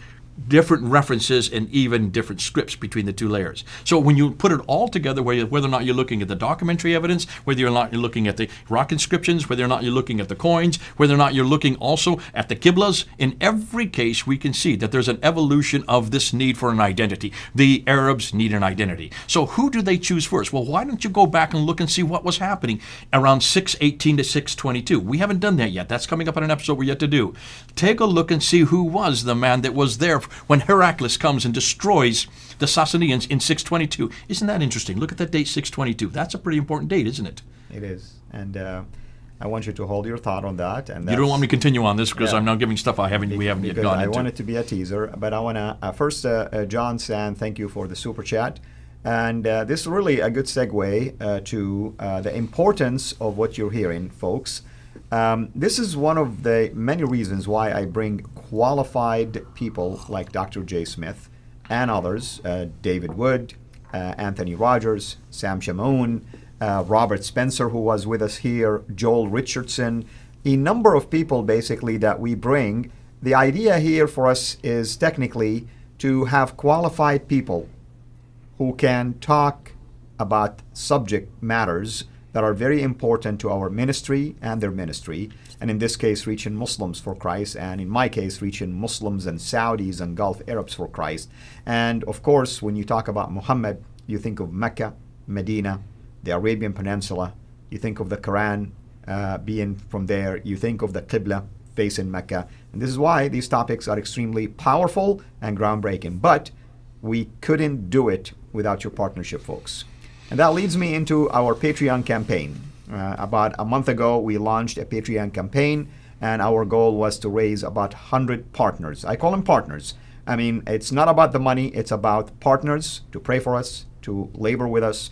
Speaker 2: different references, and even different scripts between the two layers. So when you put it all together, whether or not you're looking at the documentary evidence, whether or not you're looking at the rock inscriptions, whether or not you're looking at the coins, whether or not you're looking also at the Qiblas, in every case we can see that there's an evolution of this need for an identity. The Arabs need an identity. So who do they choose first? Well, why don't you go back and look and see what was happening around 618 to 622? We haven't done that yet. That's coming up in an episode we're yet to do. Take a look and see who was the man that was there when Heraclius comes and destroys the Sassanians in 622. Isn't that interesting? Look at that date, 622. That's a pretty important date, isn't it?
Speaker 1: It is. And I want you to hold your thought on that. And
Speaker 2: You don't want me to continue on this because
Speaker 1: Yeah.
Speaker 2: I'm now giving stuff we haven't yet
Speaker 1: because
Speaker 2: gone
Speaker 1: I
Speaker 2: into.
Speaker 1: want it to be a teaser, but I want to first, John San, thank you for the super chat, and this is really a good segue to the importance of what you're hearing, folks. This is one of the many reasons why I bring qualified people like Dr. Jay Smith and others, David Wood, Anthony Rogers, Sam Shamoun, Robert Spencer, who was with us here, Joel Richardson, a number of people basically that we bring. The idea here for us is technically to have qualified people who can talk about subject matters that are very important to our ministry and their ministry, and in this case reaching Muslims for Christ, and in my case reaching Muslims and Saudis and Gulf Arabs for Christ. And of course, when you talk about Muhammad, you think of Mecca, Medina, the Arabian Peninsula, you think of the Quran being from there, you think of the Qibla facing Mecca. And this is why these topics are extremely powerful and groundbreaking. But we couldn't do it without your partnership, folks. And that leads me into our Patreon campaign. About a month ago, we launched a Patreon campaign, and our goal was to raise about 100 partners. I call them partners. I mean, it's not about the money, it's about partners to pray for us, to labor with us,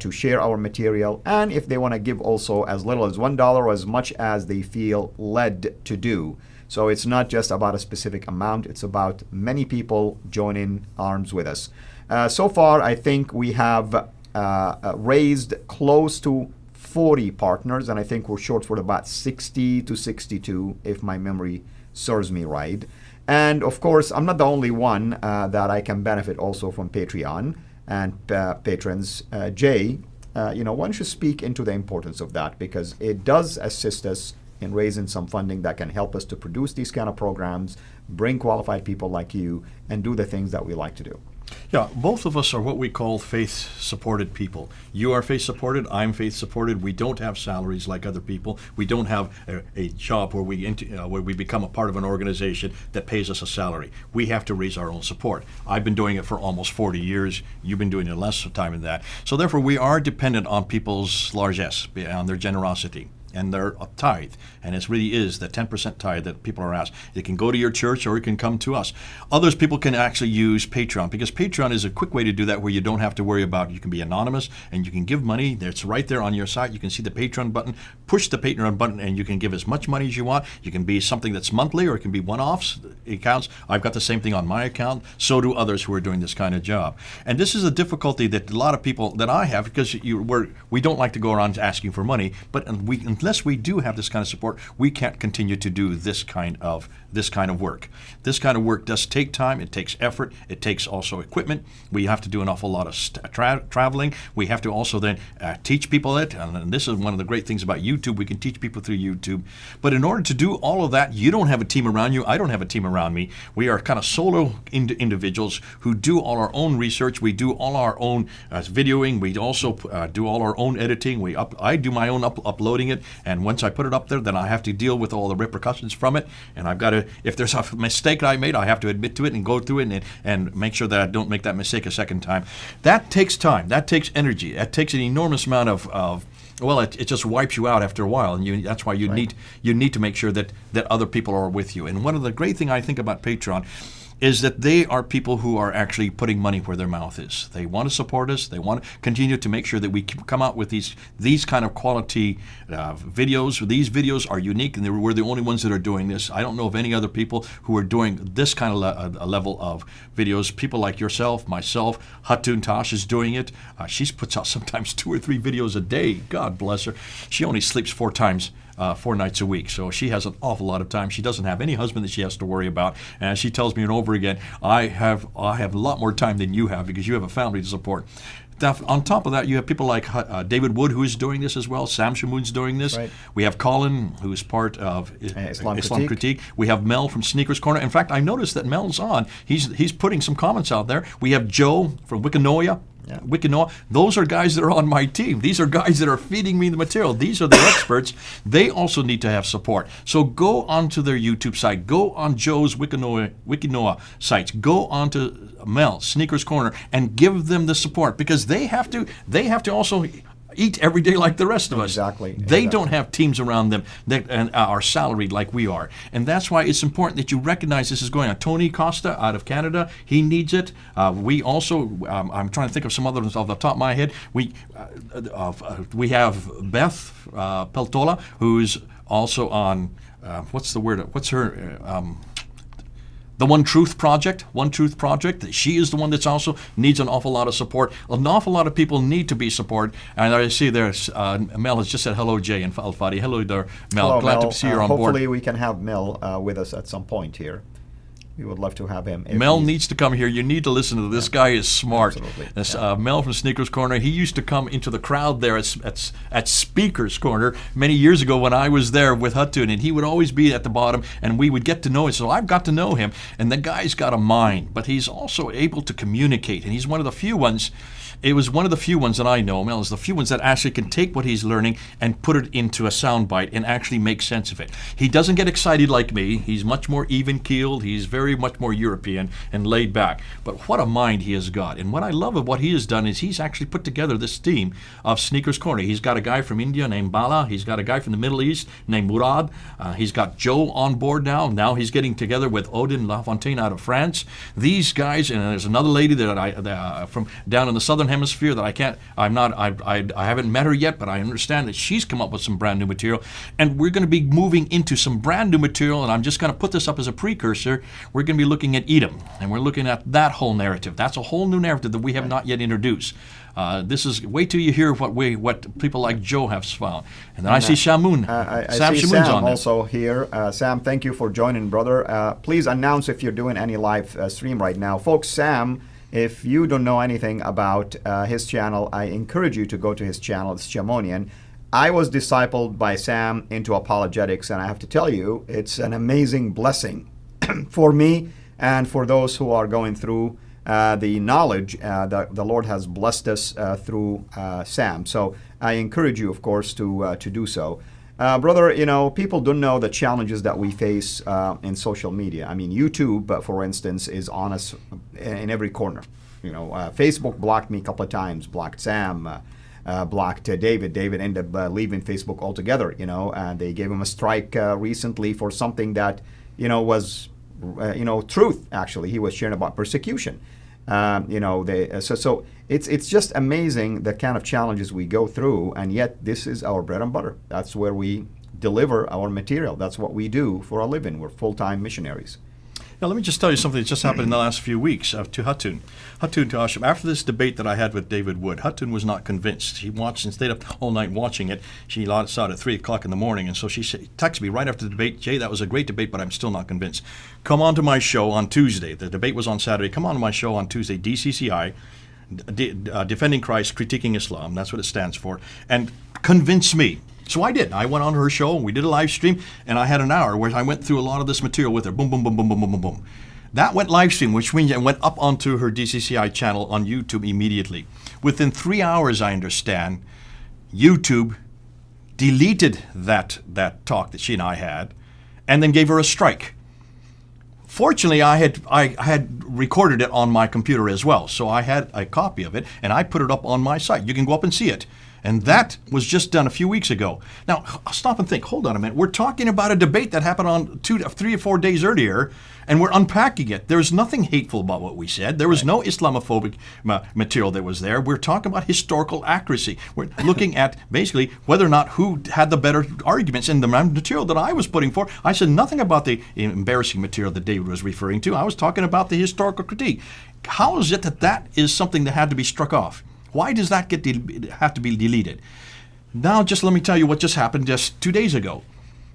Speaker 1: to share our material, and if they want to give also as little as $1 or as much as they feel led to do. So it's not just about a specific amount, it's about many people joining arms with us. So far, I think we have raised close to 40 partners, and I think we're short for about 60 to 62, if my memory serves me right. And of course, I'm not the only one that I can benefit also from Patreon and patrons. Jay, why don't you speak into the importance of that, because it does assist us in raising some funding that can help us to produce these kind of programs, bring qualified people like you, and do the things that we like to do.
Speaker 2: Yeah, both of us are what we call faith-supported people. You are faith-supported, I'm faith-supported. We don't have salaries like other people. We don't have a job where we become a part of an organization that pays us a salary. We have to raise our own support. I've been doing it for almost 40 years. You've been doing it less time than that. So therefore, we are dependent on people's largesse, on their generosity. and they're a tithe. And it really is the 10% tithe that people are asked. It can go to your church or it can come to us. Others people can actually use Patreon, because Patreon is a quick way to do that where you don't have to worry about, you can be anonymous and you can give money. It's right there on your site. You can see the Patreon button. Push the Patreon button and you can give as much money as you want. You can be something that's monthly or it can be one-offs accounts. I've got the same thing on my account. So do others who are doing this kind of job. And this is a difficulty that a lot of people that I have, because we don't like to go around asking for money, but unless we do have this kind of support, we can't continue to do this kind of work. This kind of work does take time. It takes effort. It takes also equipment. We have to do an awful lot of traveling. We have to also then teach people it. And this is one of the great things about YouTube. We can teach people through YouTube. But in order to do all of that, you don't have a team around you. I don't have a team around me. We are kind of solo individuals who do all our own research. We do all our own videoing. We also do all our own editing. I do my own uploading it. And once I put it up there, then I have to deal with all the repercussions from it. And I've got to, if there's a mistake that I made, I have to admit to it and go through it and make sure that I don't make that mistake a second time. That takes time. That takes energy. That takes an enormous amount of well, it just wipes you out after a while, and that's why you need to make sure that other people are with you. And one of the great things I think about Patreon is that they are people who are actually putting money where their mouth is. They want to support us. They want to continue to make sure that we come out with these kind of quality videos. These videos are unique, and we're the only ones that are doing this. I don't know of any other people who are doing this kind of level of videos. People like yourself, myself, Hatun Tash is doing it. She puts out sometimes 2 or 3 videos a day. God bless her. She only sleeps 4 nights a week. So she has an awful lot of time. She doesn't have any husband that she has to worry about. And she tells me over again, I have a lot more time than you have because you have a family to support. Now, on top of that, you have people like David Wood, who is doing this as well. Sam Shamoun's doing this. Right. We have Colin, who is part of Islam Critique. We have Mel from Sneakers Corner. In fact, I noticed that Mel's on. He's putting some comments out there. We have Joe from Wikinoia. Yeah. Wikinoa, those are guys that are on my team. These are guys that are feeding me the material. These are the experts. They also need to have support. So go onto their YouTube site. Go on Joe's Wikinoa sites. Go onto Mel, Sneakers Corner, and give them the support, because they have to also eat every day like the rest of us.
Speaker 1: Exactly.
Speaker 2: They don't have teams around them that and are salaried like we are. And that's why it's important that you recognize this is going on. Tony Costa out of Canada, he needs it. We also, I'm trying to think of some others off the top of my head. We have Beth Peltola, who's also on, what's her... The One Truth Project. She is the one that's also needs an awful lot of support. An awful lot of people need to be supported. And I see there's Mel has just said hello, Jay and Al-Fadi. Hello there, Mel.
Speaker 1: Hello,
Speaker 2: Glad
Speaker 1: Mel.
Speaker 2: to see you on board.
Speaker 1: Hopefully we can have Mel with us at some point here. We would love to have him.
Speaker 2: Mel needs to come here. You need to listen to this. Guy is smart.
Speaker 1: Absolutely.
Speaker 2: Mel from Sneakers Corner. He used to come into the crowd there at Speakers Corner many years ago when I was there with Hatun, and he would always be at the bottom, and we would get to know him. So I've got to know him, and the guy's got a mind, but he's also able to communicate, and he's one of the few ones. It was one of the few ones that I know, Mel, is the few ones that actually can take what he's learning and put it into a soundbite and actually make sense of it. He doesn't get excited like me. He's much more even-keeled. He's very much more European and laid back. But what a mind he has got. And what I love of what he has done is he's actually put together this team of Sneakers Corner. He's got a guy from India named Bala. He's got a guy from the Middle East named Murad. He's got Joe on board now. Now he's getting together with Odin Lafontaine out of France. These guys, and there's another lady that from down in the southern hemisphere that I haven't met her yet, but I understand that she's come up with some brand new material, and we're going to be moving into some brand new material. And I'm just going to put this up as a precursor. We're going to be looking at Edom, and we're looking at that whole narrative. That's a whole new narrative that we have not yet introduced. This is wait till you hear what people like Joe have found. And then I see Shamoun.
Speaker 1: Sam Shamoun's on also here. Sam, thank you for joining, brother. Please announce if you're doing any live stream right now, folks. Sam, if you don't know anything about his channel, I encourage you to go to his channel. It's Shamonian. I was discipled by Sam into apologetics, and I have to tell you, it's an amazing blessing for me and for those who are going through the knowledge that the Lord has blessed us through Sam. So I encourage you, of course, to do so. Brother, people don't know the challenges that we face in social media. I mean, YouTube, for instance, is on us in every corner. Facebook blocked me a couple of times, blocked Sam. blocked David. David ended up leaving Facebook altogether, and they gave him a strike recently for something that, was, truth, actually. He was sharing about persecution. So it's just amazing the kind of challenges we go through, and yet this is our bread and butter. That's where we deliver our material. That's what we do for a living. We're full-time missionaries.
Speaker 2: Now, let me just tell you something that just happened in the last few weeks to Hatun. Hatun to Hashem. After this debate that I had with David Wood, Hatun was not convinced. She watched and stayed up all night watching it. She saw it at 3 o'clock in the morning, and so she texted me right after the debate, Jay, that was a great debate, but I'm still not convinced. Come on to my show on Tuesday. The debate was on Saturday. Come on to my show on Tuesday, DCCI, Defending Christ, Critiquing Islam. That's what it stands for. And convince me. So I did. I went on her show, and we did a live stream, and I had an hour where I went through a lot of this material with her. Boom, boom, boom, boom, boom, boom, boom, boom. That went live stream, which means it went up onto her DCCI channel on YouTube immediately. Within 3 hours, I understand, YouTube deleted that talk that she and I had, and then gave her a strike. Fortunately, I had recorded it on my computer as well, so I had a copy of it, and I put it up on my site. You can go up and see it. And that was just done a few weeks ago. Now, stop and think. Hold on a minute. We're talking about a debate that happened on 3 or 4 days earlier, and we're unpacking it. There's nothing hateful about what we said. There was no Islamophobic material that was there. We're talking about historical accuracy. We're looking at basically whether or not who had the better arguments. In the material that I was putting forth, I said nothing about the embarrassing material that David was referring to. I was talking about the historical critique. How is it that is something that had to be struck off? Why does that have to be deleted? Now, just let me tell you what just happened just 2 days ago.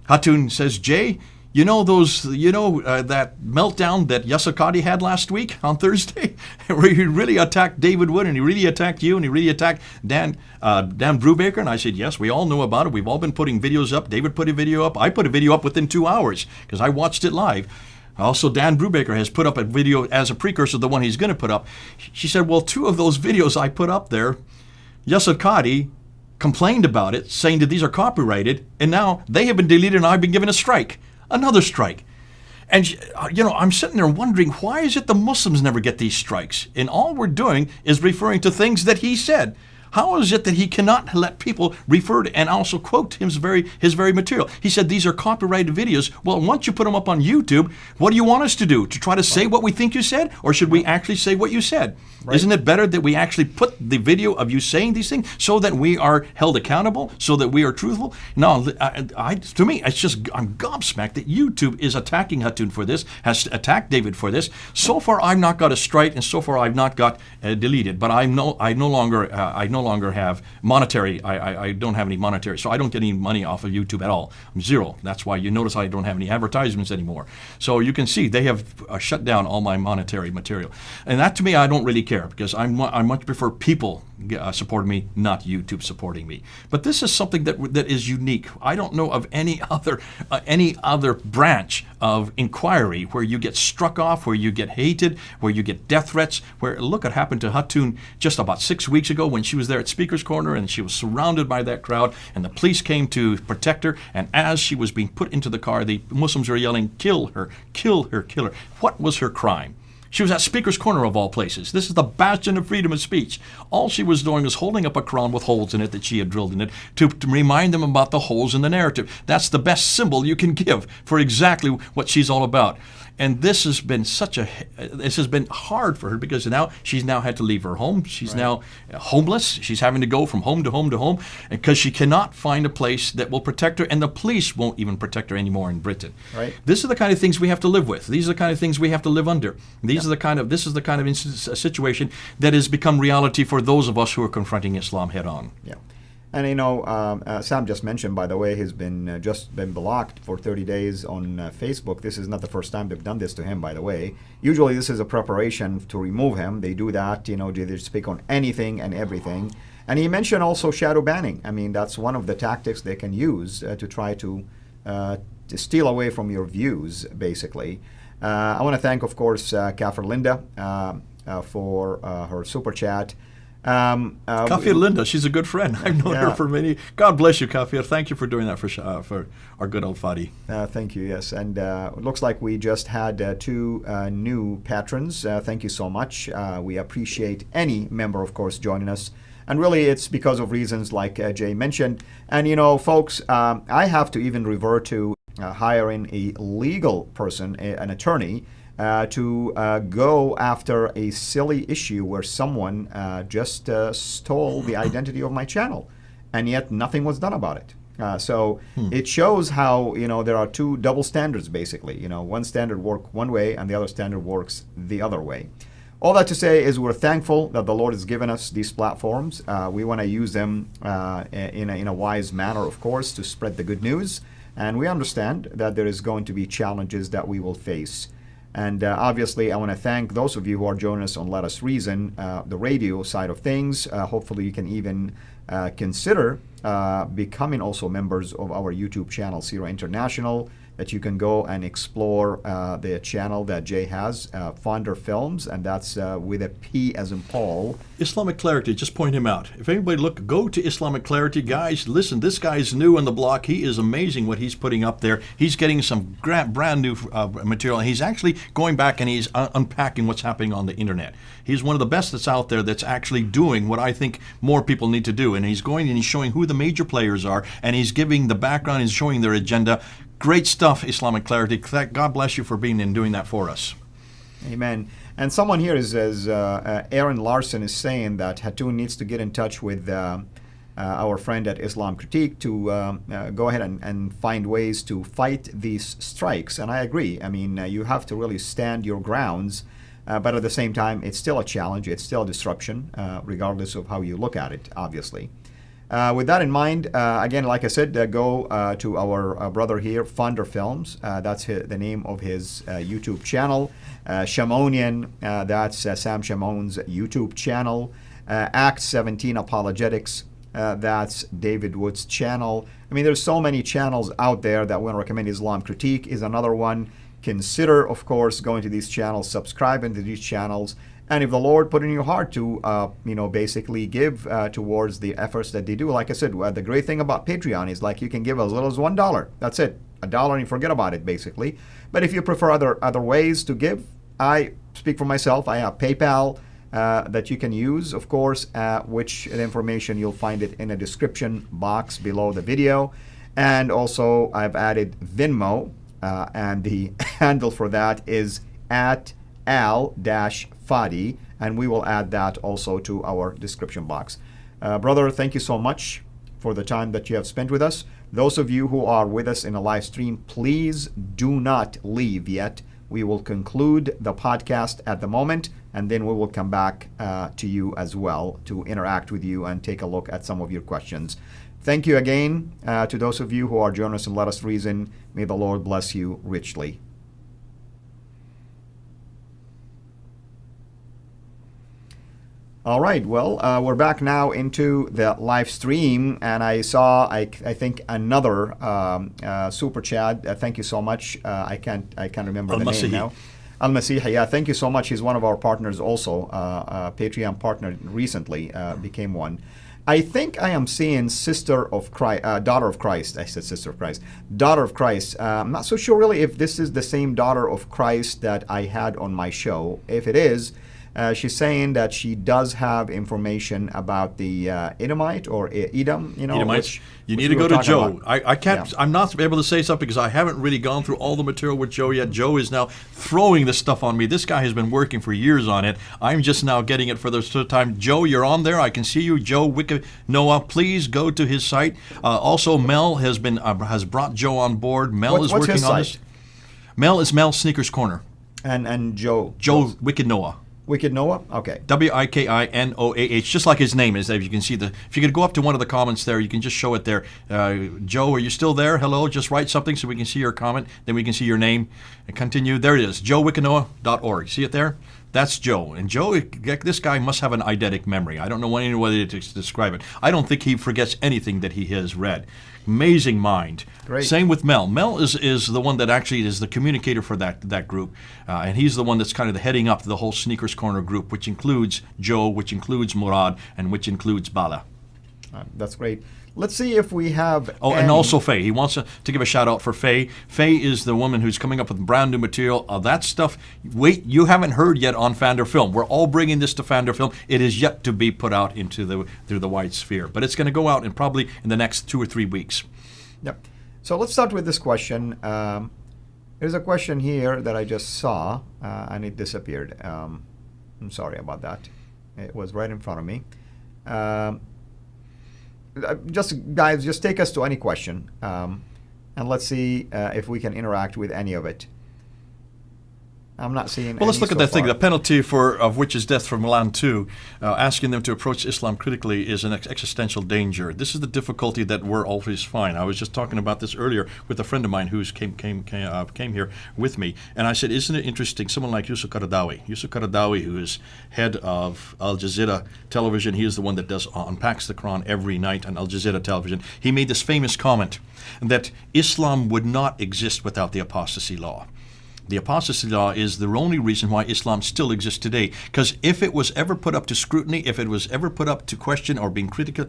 Speaker 2: Hatun says, Jay, that meltdown that Yasser Qadhi had last week on Thursday, where he really attacked David Wood, and he really attacked you, and he really attacked Dan Brubaker. And I said, yes, we all know about it. We've all been putting videos up. David put a video up. I put a video up within 2 hours because I watched it live. Also, Dan Brubaker has put up a video as a precursor to the one he's going to put up. She said, well, 2 of those videos I put up there, Yasser Qadhi complained about it, saying that these are copyrighted, and now they have been deleted and I've been given a strike, another strike. And, I'm sitting there wondering, why is it the Muslims never get these strikes? And all we're doing is referring to things that he said. How is it that he cannot let people refer to and also quote his very material? He said these are copyrighted videos. Well, once you put them up on YouTube, what do you want us to do? To try to say what we think you said? Or should we actually say what you said? Right. Isn't it better that we actually put the video of you saying these things so that we are held accountable, so that we are truthful? No, to me, I'm gobsmacked that YouTube is attacking Hatun for this, has attacked David for this. So far, I've not got a strike, and so far, I've not got deleted. But I no longer have monetary. I don't have any monetary, so I don't get any money off of YouTube at all. I'm zero. That's why you notice I don't have any advertisements anymore. So you can see they have shut down all my monetary material, and that to me I don't really care because I much prefer people supporting me, not YouTube supporting me. But this is something that is unique. I don't know of any other branch of inquiry where you get struck off, where you get hated, where you get death threats. Where look, it happened to Hatun just about 6 weeks ago when she was there at Speaker's Corner and she was surrounded by that crowd, and the police came to protect her. And as she was being put into the car, the Muslims were yelling, "Kill her! Kill her! Kill her!" What was her crime? She was at Speaker's Corner of all places. This is the bastion of freedom of speech. All she was doing was holding up a crown with holes in it that she had drilled in it to remind them about the holes in the narrative. That's the best symbol you can give for exactly what she's all about. And this has been hard for her because she's now had to leave her home. She's now homeless. She's having to go from home to home to home because she cannot find a place that will protect her, and the police won't even protect her anymore in Britain. Right. This is the kind of things we have to live with. These are the kind of things we have to live under. This is the kind of situation that has become reality for those of us who are confronting Islam head on.
Speaker 1: Yeah. And Sam just mentioned, by the way, he's been just been blocked for 30 days on Facebook. This is not the first time they've done this to him, by the way. Usually this is a preparation to remove him. They do that, they speak on anything and everything. And he mentioned also shadow banning. I mean, that's one of the tactics they can use to try to steal away from your views, basically. I want to thank, of course, Kafir Linda for her super chat.
Speaker 2: Kafir Linda, she's a good friend. I've known her for many. God bless you, Kafir. Thank you for doing that for our good old Fadi.
Speaker 1: Thank you. Yes, and it looks like we just had 2 new patrons. Thank you so much. We appreciate any member, of course, joining us. And really, it's because of reasons like Jay mentioned. And, you know, folks, I have to even revert to hiring a legal person, an attorney, to go after a silly issue where someone just stole the identity of my channel, and yet nothing was done about it. So it shows how, you know, there are two double standards, basically. You know, one standard works one way and the other standard works the other way. All that to say is we're thankful that the Lord has given us these platforms. We want to use them in a wise manner, of course, to spread the good news. And we understand that there is going to be challenges that we will face. And obviously, I want to thank those of you who are joining us on Let Us Reason, the radio side of things. Hopefully, you can even consider becoming also members of our YouTube channel, CIRA International, that you can go and explore the channel that Jay has, Fonder Films, and that's with a P as in Paul.
Speaker 2: Islamic Clarity, just point him out. If anybody go to Islamic Clarity. Guys, listen, this guy's new on the block. He is amazing what he's putting up there. He's getting some brand new material, and he's actually going back and he's unpacking what's happening on the internet. He's one of the best that's out there that's actually doing what I think more people need to do. And he's going and he's showing who the major players are, and he's giving the background, he's showing their agenda. Great stuff, Islamic Clarity. God bless you for being and doing that for us.
Speaker 1: Amen. And someone here says, Aaron Larson is saying that Hatun needs to get in touch with our friend at Islam Critique to go ahead and find ways to fight these strikes. And I agree. I mean, you have to really stand your grounds. But at the same time, it's still a challenge. It's still a disruption, regardless of how you look at it, obviously. With that in mind, again, like I said, go to our brother here, Fonder Films. That's the name of his YouTube channel. Shamonian, that's Sam Shamon's YouTube channel. Act 17 Apologetics, that's David Wood's channel. I mean, there's so many channels out there that we want to recommend. Islam Critique is another one. Consider, of course, going to these channels, subscribing to these channels. And if the Lord put in your heart to, basically give towards the efforts that they do, like I said, the great thing about Patreon is like you can give as little as $1. That's it, $1, and you forget about it, basically. But if you prefer other ways to give, I speak for myself. I have PayPal that you can use, of course, which the information you'll find it in a description box below the video. And also, I've added Venmo, and the handle for that is at al-fadi, and we will add that also to our description box. Brother, thank you so much for the time that you have spent with us. Those of you who are with us in a live stream, please do not leave yet. We will conclude the podcast at the moment, and then we will come back to you as well to interact with you and take a look at some of your questions. Thank you again to those of you who are joining us and Let Us Reason. May the Lord bless you richly. All right, well, we're back now into the live stream, and I saw, I think, another super chat. Thank you so much. I can't remember the name now. Al-Masihi, yeah, thank you so much. He's one of our partners also, Patreon partner recently, became one. I think I am seeing Sister of Christ, Daughter of Christ. I said Sister of Christ. Daughter of Christ. I'm not so sure really if this is the same Daughter of Christ that I had on my show. If it is, she's saying that she does have information about the Edomite or Edom,
Speaker 2: Edomites. You need to go to Joe. I can't. Yeah. I'm not able to say something because I haven't really gone through all the material with Joe yet. Joe is now throwing this stuff on me. This guy has been working for years on it. I'm just now getting it for the first time. Joe, you're on there. I can see you. Joe Wicked Noah. Please go to his site. Also, Mel has brought Joe on board. Mel is working on this. Mel is Mel Sneakers Corner.
Speaker 1: And Joe.
Speaker 2: Joe Wicked Noah.
Speaker 1: Wicked Noah? Okay.
Speaker 2: Wikinoah, just like his name is. If you can see if you could go up to one of the comments there, you can just show it there. Joe, are you still there? Hello, just write something so we can see your comment. Then we can see your name and continue. There it is, joewikinoah.org. See it there? That's Joe. And Joe, this guy must have an eidetic memory. I don't know any way to describe it. I don't think he forgets anything that he has read. Amazing mind.
Speaker 1: Great.
Speaker 2: Same with Mel. Mel is the one that actually is the communicator for that group. And he's the one that's kind of the heading up the whole Sneakers Corner group, which includes Joe, which includes Murad, and which includes Bala.
Speaker 1: That's great. Let's see if we have.
Speaker 2: Oh, and also Faye. He wants to give a shout out for Faye. Faye is the woman who's coming up with brand new material. That stuff, wait, you haven't heard yet on Fander Film. We're all bringing this to Fander Film. It is yet to be put out through the wide sphere, but it's going to go out probably in the next 2 or 3 weeks.
Speaker 1: Yep. So let's start with this question. There's a question here that I just saw, and it disappeared. I'm sorry about that. It was right in front of me. Guys, just take us to any question, and let's see if we can interact with any of it. I'm not seeing.
Speaker 2: Well, let's look at
Speaker 1: so
Speaker 2: that thing.
Speaker 1: far.
Speaker 2: The penalty of which is death for Milan 2. Asking them to approach Islam critically is an existential danger. This is the difficulty that we're always fine. I was just talking about this earlier with a friend of mine who came here with me, and I said, isn't it interesting? Someone like Yusuf Qaradawi, who is head of Al Jazeera television, he is the one that unpacks the Quran every night on Al Jazeera television. He made this famous comment that Islam would not exist without the apostasy law. The apostasy law is the only reason why Islam still exists today. Because if it was ever put up to scrutiny, if it was ever put up to question or being critical,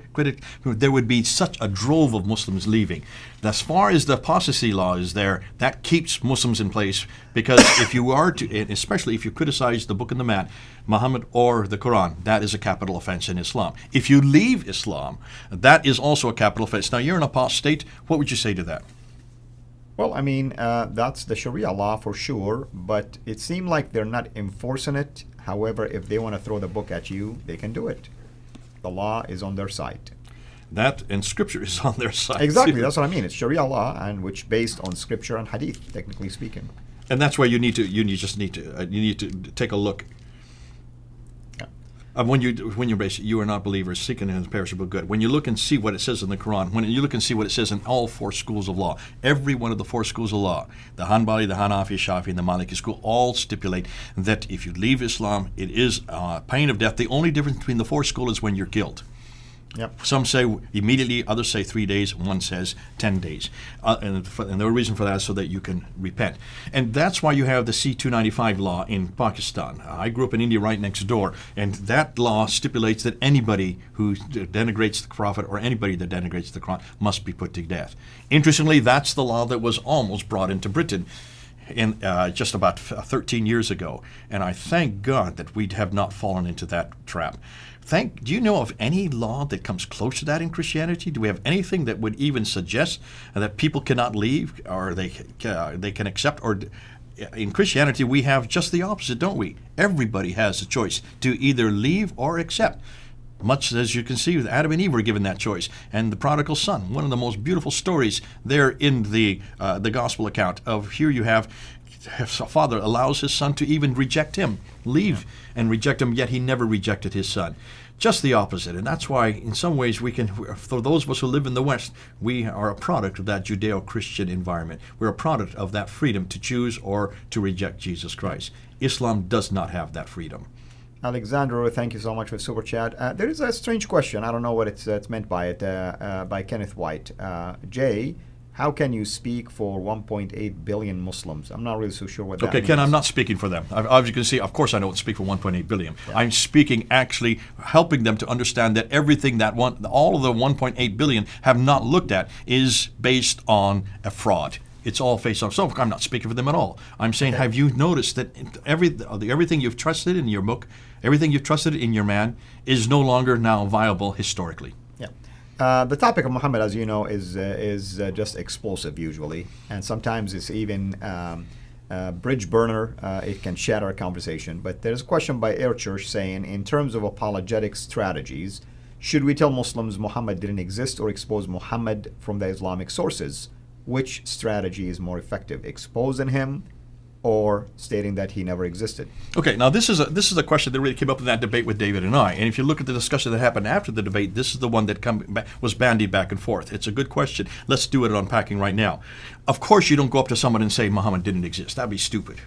Speaker 2: there would be such a drove of Muslims leaving. As far as the apostasy law is there, that keeps Muslims in place. Because if you are to, especially if you criticize the book and the man, Muhammad or the Quran, that is a capital offense in Islam. If you leave Islam, that is also a capital offense. Now, you're an apostate. What would you say to that?
Speaker 1: Well, I mean, that's the Sharia law for sure, but it seemed like they're not enforcing it. However, if they want to throw the book at you, they can do it. The law is on their side.
Speaker 2: That and Scripture is on their side.
Speaker 1: Exactly, that's what I mean. It's Sharia law, and which based on Scripture and Hadith, technically speaking.
Speaker 2: And that's why you need to take a look. When you're basically, you are not believers seeking an imperishable good. When you look and see what it says in the Quran, when you look and see what it says in all 4 schools of law, every one of the 4 schools of law, the Hanbali, the Hanafi, Shafi, and the Maliki school, all stipulate that if you leave Islam, it is pain of death. The only difference between the 4 schools is when you're killed.
Speaker 1: Yep.
Speaker 2: Some say immediately, others say 3 days, one says 10 days. And the reason for that is so that you can repent. And that's why you have the C-295 law in Pakistan. I grew up in India right next door, and that law stipulates that anybody who denigrates the Prophet or anybody that denigrates the Quran must be put to death. Interestingly, that's the law that was almost brought into Britain in just about 13 years ago. And I thank God that we have not fallen into that trap. Do you know of any law that comes close to that in Christianity? Do we have anything that would even suggest that people cannot leave or they can accept? Or in Christianity, we have just the opposite, don't we? Everybody has a choice to either leave or accept. Much as you can see, Adam and Eve were given that choice. And the prodigal son, one of the most beautiful stories there in the gospel account of here you have a father allows his son to even reject him, leave and reject him, yet he never rejected his son. Just the opposite. And that's why, in some ways, we can, for those of us who live in the West, we are a product of that Judeo-Christian environment. We're a product of that freedom to choose or to reject Jesus Christ. Islam does not have that freedom.
Speaker 1: Alexander, thank you so much for Super Chat. There is a strange question. I don't know what it's meant by it, by Kenneth White. Jay, how can you speak for 1.8 billion Muslims? I'm not really so sure what that means.
Speaker 2: Okay, Ken, I'm not speaking for them. As you can see, of course I don't speak for 1.8 billion. Yeah. I'm speaking actually helping them to understand that everything that all of the 1.8 billion have not looked at is based on a fraud. It's all based on. So I'm not speaking for them at all. I'm saying, have you noticed that everything you've trusted in your book, everything you've trusted in your man, is no longer now viable historically?
Speaker 1: The topic of Muhammad, as you know, is just explosive usually, and sometimes it's even bridge burner. It can shatter a conversation. But there's a question by Air Church saying, in terms of apologetic strategies, should we tell Muslims Muhammad didn't exist or expose Muhammad from the Islamic sources? Which strategy is more effective, exposing him or stating that he never existed?
Speaker 2: Okay, now this is a question that really came up in that debate with David and I. And if you look at the discussion that happened after the debate, this is the one that was bandied back and forth. It's a good question. Let's do it at unpacking right now. Of course, you don't go up to someone and say Muhammad didn't exist. That'd be stupid.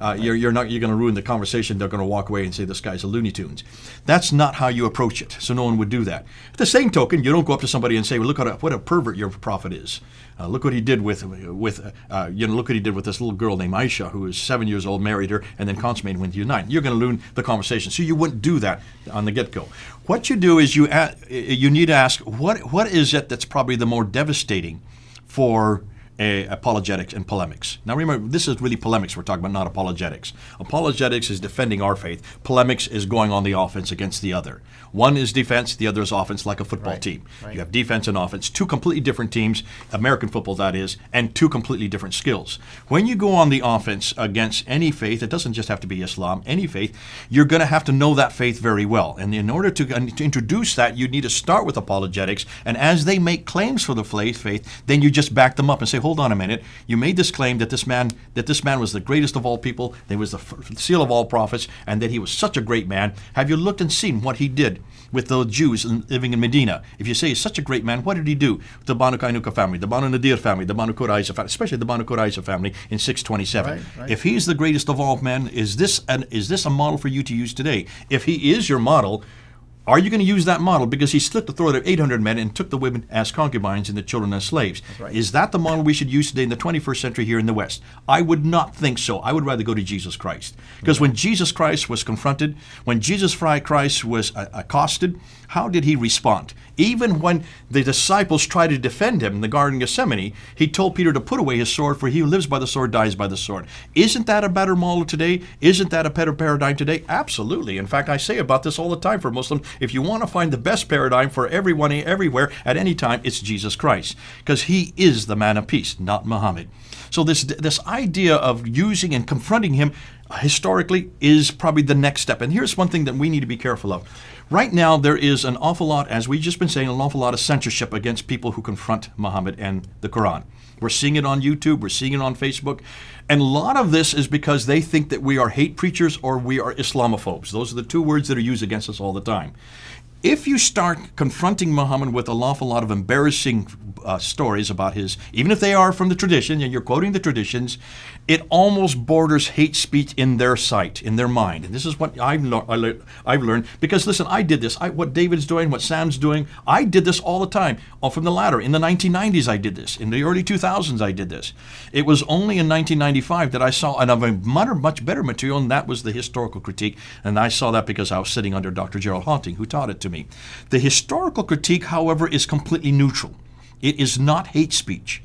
Speaker 2: You're going to ruin the conversation. They're going to walk away and say this guy's a Looney Tunes. That's not how you approach it. So no one would do that. At the same token, you don't go up to somebody and say, "Well, look what a pervert your prophet is. Look what he did with look what he did with this little girl named Aisha, who was 7 years old, married her, and then consummated with you 9." You're going to ruin the conversation. So you wouldn't do that on the get-go. What you do is you need to ask, what is it that's probably the more devastating for apologetics and polemics. Now remember, this is really polemics we're talking about, not apologetics. Apologetics is defending our faith. Polemics is going on the offense against the other. One is defense, the other is offense, like a football team. Right. You have defense and offense, two completely different teams, American football that is, and two completely different skills. When you go on the offense against any faith, it doesn't just have to be Islam, any faith, you're going to have to know that faith very well. And in order to introduce that, you need to start with apologetics, and as they make claims for the faith, then you just back them up and say, hold on a minute, you made this claim that this man was the greatest of all people, that he was the seal of all prophets, and that he was such a great man. Have you looked and seen what he did with the Jews living in Medina? If you say he's such a great man, what did he do with the Banu Kainuka family, the Banu Nadir family, the Banu Qurayza family, especially the Banu Qurayza family in 627? Right. If he's the greatest of all men, is this a model for you to use today? If he is your model, are you going to use that model? Because he slit the throat of 800 men and took the women as concubines and the children as slaves. Right. Is that the model we should use today in the 21st century here in the West? I would not think so. I would rather go to Jesus Christ. Because when Jesus Christ was confronted, when Jesus Christ was accosted, how did he respond? Even when the disciples tried to defend him in the Garden of Gethsemane, he told Peter to put away his sword, for he who lives by the sword dies by the sword. Isn't that a better model today? Isn't that a better paradigm today? Absolutely. In fact, I say about this all the time for Muslims. If you want to find the best paradigm for everyone, everywhere, at any time, it's Jesus Christ. Because he is the man of peace, not Muhammad. So this idea of using and confronting him historically is probably the next step. And here's one thing that we need to be careful of. Right now, there is an awful lot, as we've just been saying, an awful lot of censorship against people who confront Muhammad and the Quran. We're seeing it on YouTube, we're seeing it on Facebook, and a lot of this is because they think that we are hate preachers or we are Islamophobes. Those are the two words that are used against us all the time. If you start confronting Muhammad with an awful lot of embarrassing stories about his, even if they are from the tradition, and you're quoting the traditions, it almost borders hate speech in their sight, in their mind. And this is what I've learned. Because listen, I did this. What David's doing, what Sam's doing, I did this all the time. All from the ladder. In the 1990s, I did this. In the early 2000s, I did this. It was only in 1995 that I saw another much better material, and that was the historical critique. And I saw that because I was sitting under Dr. Gerald Haunting, who taught it to me. The historical critique, however, is completely neutral. It is not hate speech.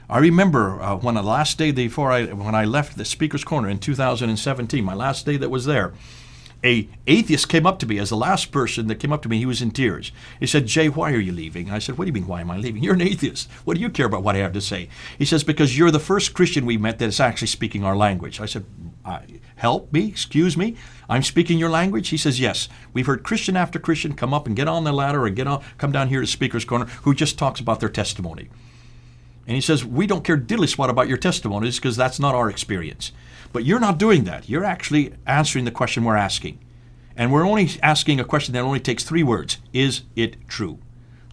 Speaker 2: I remember when the last day when I left the Speaker's Corner in 2017, my last day that was there, a atheist came up to me as the last person that came up to me. He was in tears. He said, "Jay, why are you leaving?" I said, "What do you mean, why am I leaving? You're an atheist. What do you care about what I have to say?" He says, "Because you're the first Christian we met that is actually speaking our language." I said, "Help me, excuse me, I'm speaking your language?" He says, "Yes. We've heard Christian after Christian come up and get on the ladder and come down here to Speaker's Corner who just talks about their testimony." And he says, "We don't care diddly squat about your testimonies because that's not our experience. But you're not doing that. You're actually answering the question we're asking. And we're only asking a question that only takes 3 words. Is it true?"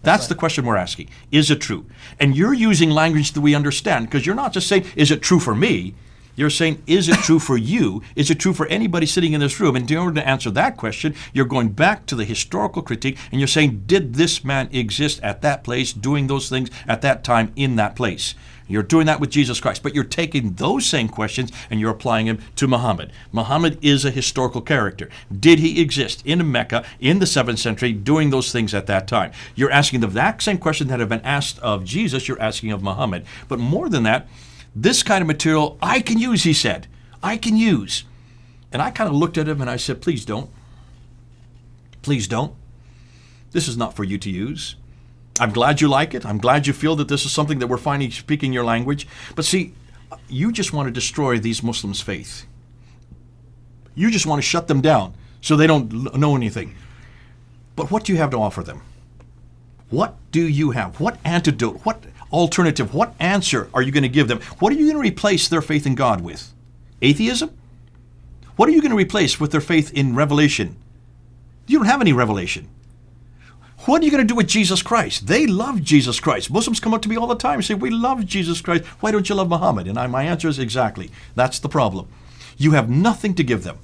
Speaker 2: That's right. The question we're asking. Is it true? And you're using language that we understand, because you're not just saying, "Is it true for me?" You're saying, is it true for you? Is it true for anybody sitting in this room? And in order to answer that question, you're going back to the historical critique, and you're saying, did this man exist at that place, doing those things at that time in that place? You're doing that with Jesus Christ, but you're taking those same questions and you're applying them to Muhammad. Muhammad is a historical character. Did he exist in Mecca in the 7th century doing those things at that time? You're asking the exact same question that have been asked of Jesus, you're asking of Muhammad. But more than that, this kind of material I can use, he said. I can use. And I kind of looked at him and I said, please don't. Please don't. This is not for you to use. I'm glad you like it. I'm glad you feel that this is something that we're finally speaking your language. But see, you just want to destroy these Muslims' faith. You just want to shut them down so they don't know anything. But what do you have to offer them? What do you have? What antidote? What alternative? What answer are you going to give them? What are you going to replace their faith in God with? Atheism? What are you going to replace with their faith in revelation? You don't have any revelation. What are you going to do with Jesus Christ? They love Jesus Christ. Muslims come up to me all the time and say, we love Jesus Christ. Why don't you love Muhammad? And my answer is exactly. That's the problem. You have nothing to give them.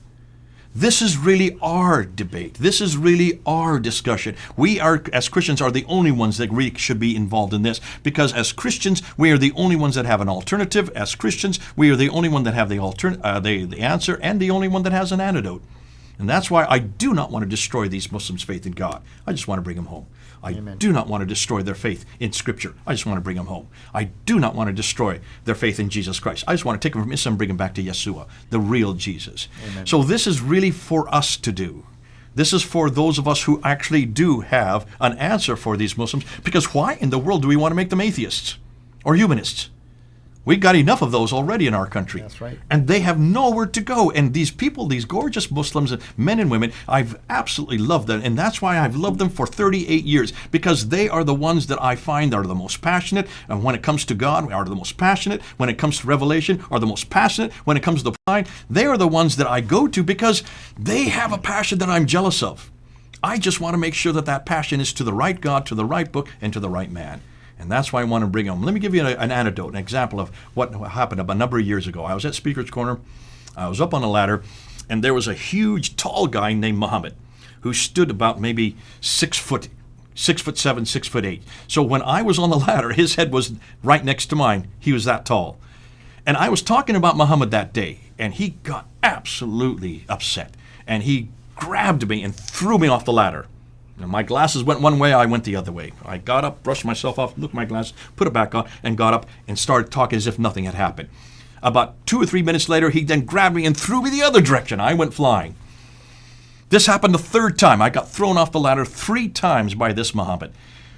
Speaker 2: This is really our debate. This is really our discussion. We are, as Christians, are the only ones that really should be involved in this, because as Christians, we are the only ones that have an alternative. As Christians, we are the only one that have the answer, and the only one that has an antidote. And that's why I do not want to destroy these Muslims' faith in God. I just want to bring them home. I
Speaker 1: Amen.
Speaker 2: do not want to destroy their faith in Scripture. I just want to bring them home. I do not want to destroy their faith in Jesus Christ. I just want to take them from Islam and bring them back to Yeshua, the real Jesus.
Speaker 1: Amen.
Speaker 2: So this is really for us to do. This is for those of us who actually do have an answer for these Muslims. Because why in the world do we want to make them atheists or humanists? We've got enough of those already in our country.
Speaker 1: That's right.
Speaker 2: And they have nowhere to go. And these people, these gorgeous Muslims, men and women, I've absolutely loved them. And that's why I've loved them for 38 years, because they are the ones that I find are the most passionate. And when it comes to God, are the most passionate. When it comes to revelation, are the most passionate. When it comes to the mind, they are the ones that I go to because they have a passion that I'm jealous of. I just want to make sure that that passion is to the right God, to the right book, and to the right man. And that's why I want to bring them. Let me give you an anecdote, an example of what happened a number of years ago. I was at Speaker's Corner. I was up on a ladder, and there was a huge, tall guy named Muhammad who stood about maybe 6 foot, 6'7", 6'8". So when I was on the ladder, his head was right next to mine. He was that tall. And I was talking about Muhammad that day, and he got absolutely upset. And he grabbed me and threw me off the ladder. Now, my glasses went one way, I went the other way. I got up, brushed myself off, looked at my glasses, put it back on, and got up and started talking as if nothing had happened. About 2 or 3 minutes later, he then grabbed me and threw me the other direction. I went flying. This happened the third time. I got thrown off the ladder 3 times by this Muhammad.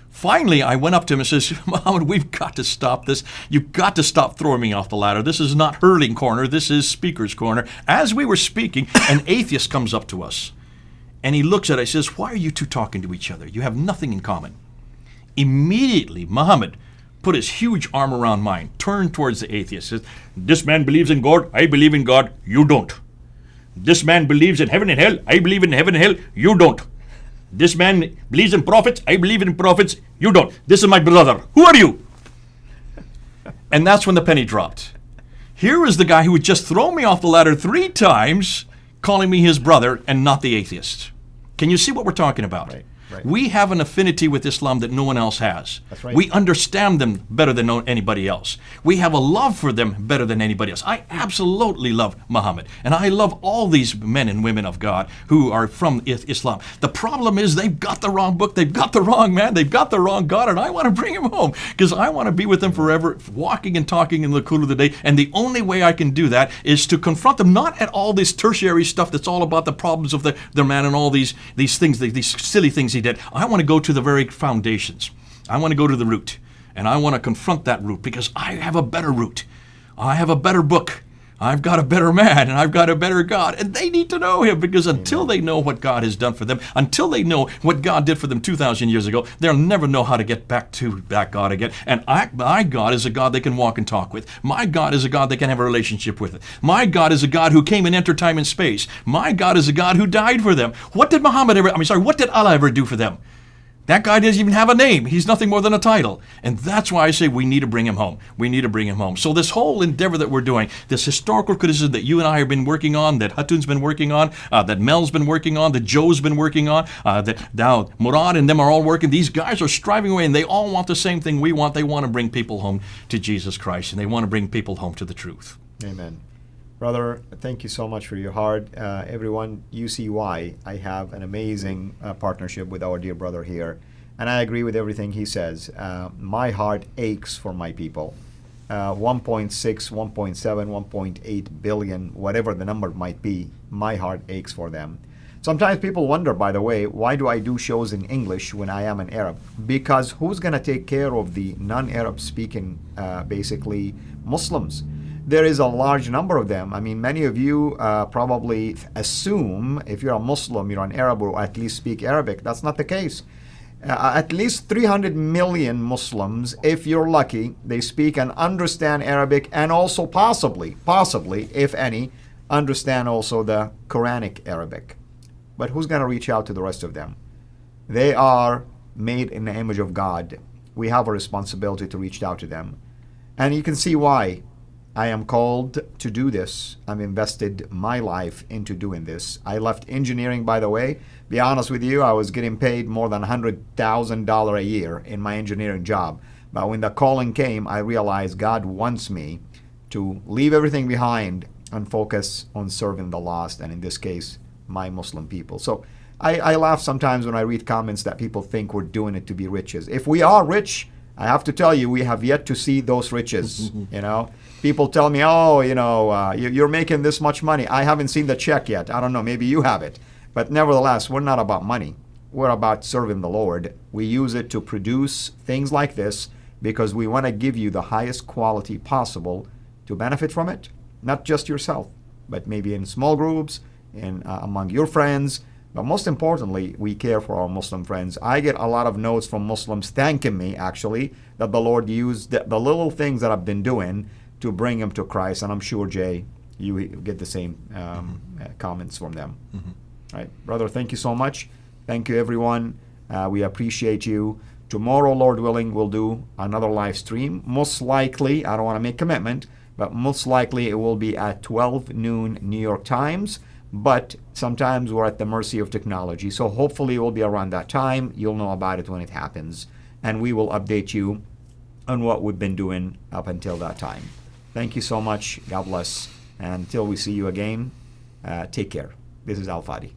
Speaker 2: Finally, I went up to him and says, Muhammad, we've got to stop this. You've got to stop throwing me off the ladder. This is not hurling corner. This is Speaker's Corner. As we were speaking, an atheist comes up to us. And he looks at us and says, why are you two talking to each other? You have nothing in common. Immediately, Muhammad put his huge arm around mine, turned towards the atheist, says, this man believes in God, I believe in God, you don't. This man believes in heaven and hell, I believe in heaven and hell, you don't. This man believes in prophets, I believe in prophets, you don't. This is my brother. Who are you? And that's when the penny dropped. Here is the guy who had just thrown me off the ladder 3 times, calling me his brother and not the atheist. Can you see what we're talking about?
Speaker 1: Right, right.
Speaker 2: We have an affinity with Islam that no one else has.
Speaker 1: That's right.
Speaker 2: We understand them better than anybody else. We have a love for them better than anybody else. I absolutely love Muhammad, and I love all these men and women of God who are from Islam. The problem is they've got the wrong book, they've got the wrong man, they've got the wrong God, and I want to bring him home because I want to be with them forever, walking and talking in the cool of the day. And the only way I can do that is to confront them, not at all this tertiary stuff that's all about the problems of their man and all these things, these silly things he did. I want to go to the very foundations. I want to go to the root, and I want to confront that root because I have a better root. I have a better book. I've got a better man, and I've got a better God, and they need to know him because until they know what God has done for them, until they know what God did for them 2,000 years ago, they'll never know how to get back to that God again. And my God is a God they can walk and talk with. My God is a God they can have a relationship with. My God is a God who came and entered time and space. My God is a God who died for them. What did what did Allah ever do for them? That guy doesn't even have a name. He's nothing more than a title. And that's why I say we need to bring him home. We need to bring him home. So this whole endeavor that we're doing, this historical criticism that you and I have been working on, that Hatun's been working on, that Mel's been working on, that Joe's been working on, that now Murad and them are all working. These guys are striving away, and they all want the same thing we want. They want to bring people home to Jesus Christ, and they want to bring people home to the truth.
Speaker 1: Amen. Brother, thank you so much for your heart. Everyone, you see why I have an amazing partnership with our dear brother here. And I agree with everything he says. My heart aches for my people. 1.6, 1.7, 1.8 billion, whatever the number might be, my heart aches for them. Sometimes people wonder, by the way, why do I do shows in English when I am an Arab? Because who's going to take care of the non-Arab speaking, basically, Muslims? There is a large number of them. I mean, many of you probably assume if you're a Muslim, you're an Arab or at least speak Arabic. That's not the case. At least 300 million Muslims, if you're lucky, they speak and understand Arabic and also possibly, if any, understand also the Quranic Arabic. But who's going to reach out to the rest of them? They are made in the image of God. We have a responsibility to reach out to them. And you can see why. I am called to do this. I've invested my life into doing this. I left engineering, by the way. Be honest with you, I was getting paid more than $100,000 a year in my engineering job. But when the calling came, I realized God wants me to leave everything behind and focus on serving the lost, and in this case, my Muslim people. So I laugh sometimes when I read comments that people think we're doing it to be riches. If we are rich, I have to tell you, we have yet to see those riches. You know, people tell me, oh, you're making this much money. I haven't seen the check yet. I don't know, maybe you have it. But nevertheless, we're not about money. We're about serving the Lord. We use it to produce things like this because we want to give you the highest quality possible to benefit from it. Not just yourself, but maybe in small groups and among your friends. But most importantly, we care for our Muslim friends. I get a lot of notes from Muslims thanking me, actually, that the Lord used the little things that I've been doing to bring them to Christ. And I'm sure, Jay, you get the same comments from them. Right, brother, thank you so much. Thank you, everyone. We appreciate you. Tomorrow, Lord willing, we'll do another live stream. Most likely, I don't want to make commitment, but most likely it will be at 12 noon New York times. But sometimes we're at the mercy of technology. So hopefully it will be around that time. You'll know about it when it happens. And we will update you on what we've been doing up until that time. Thank you so much. God bless. And until we see you again, take care. This is Al Fadi.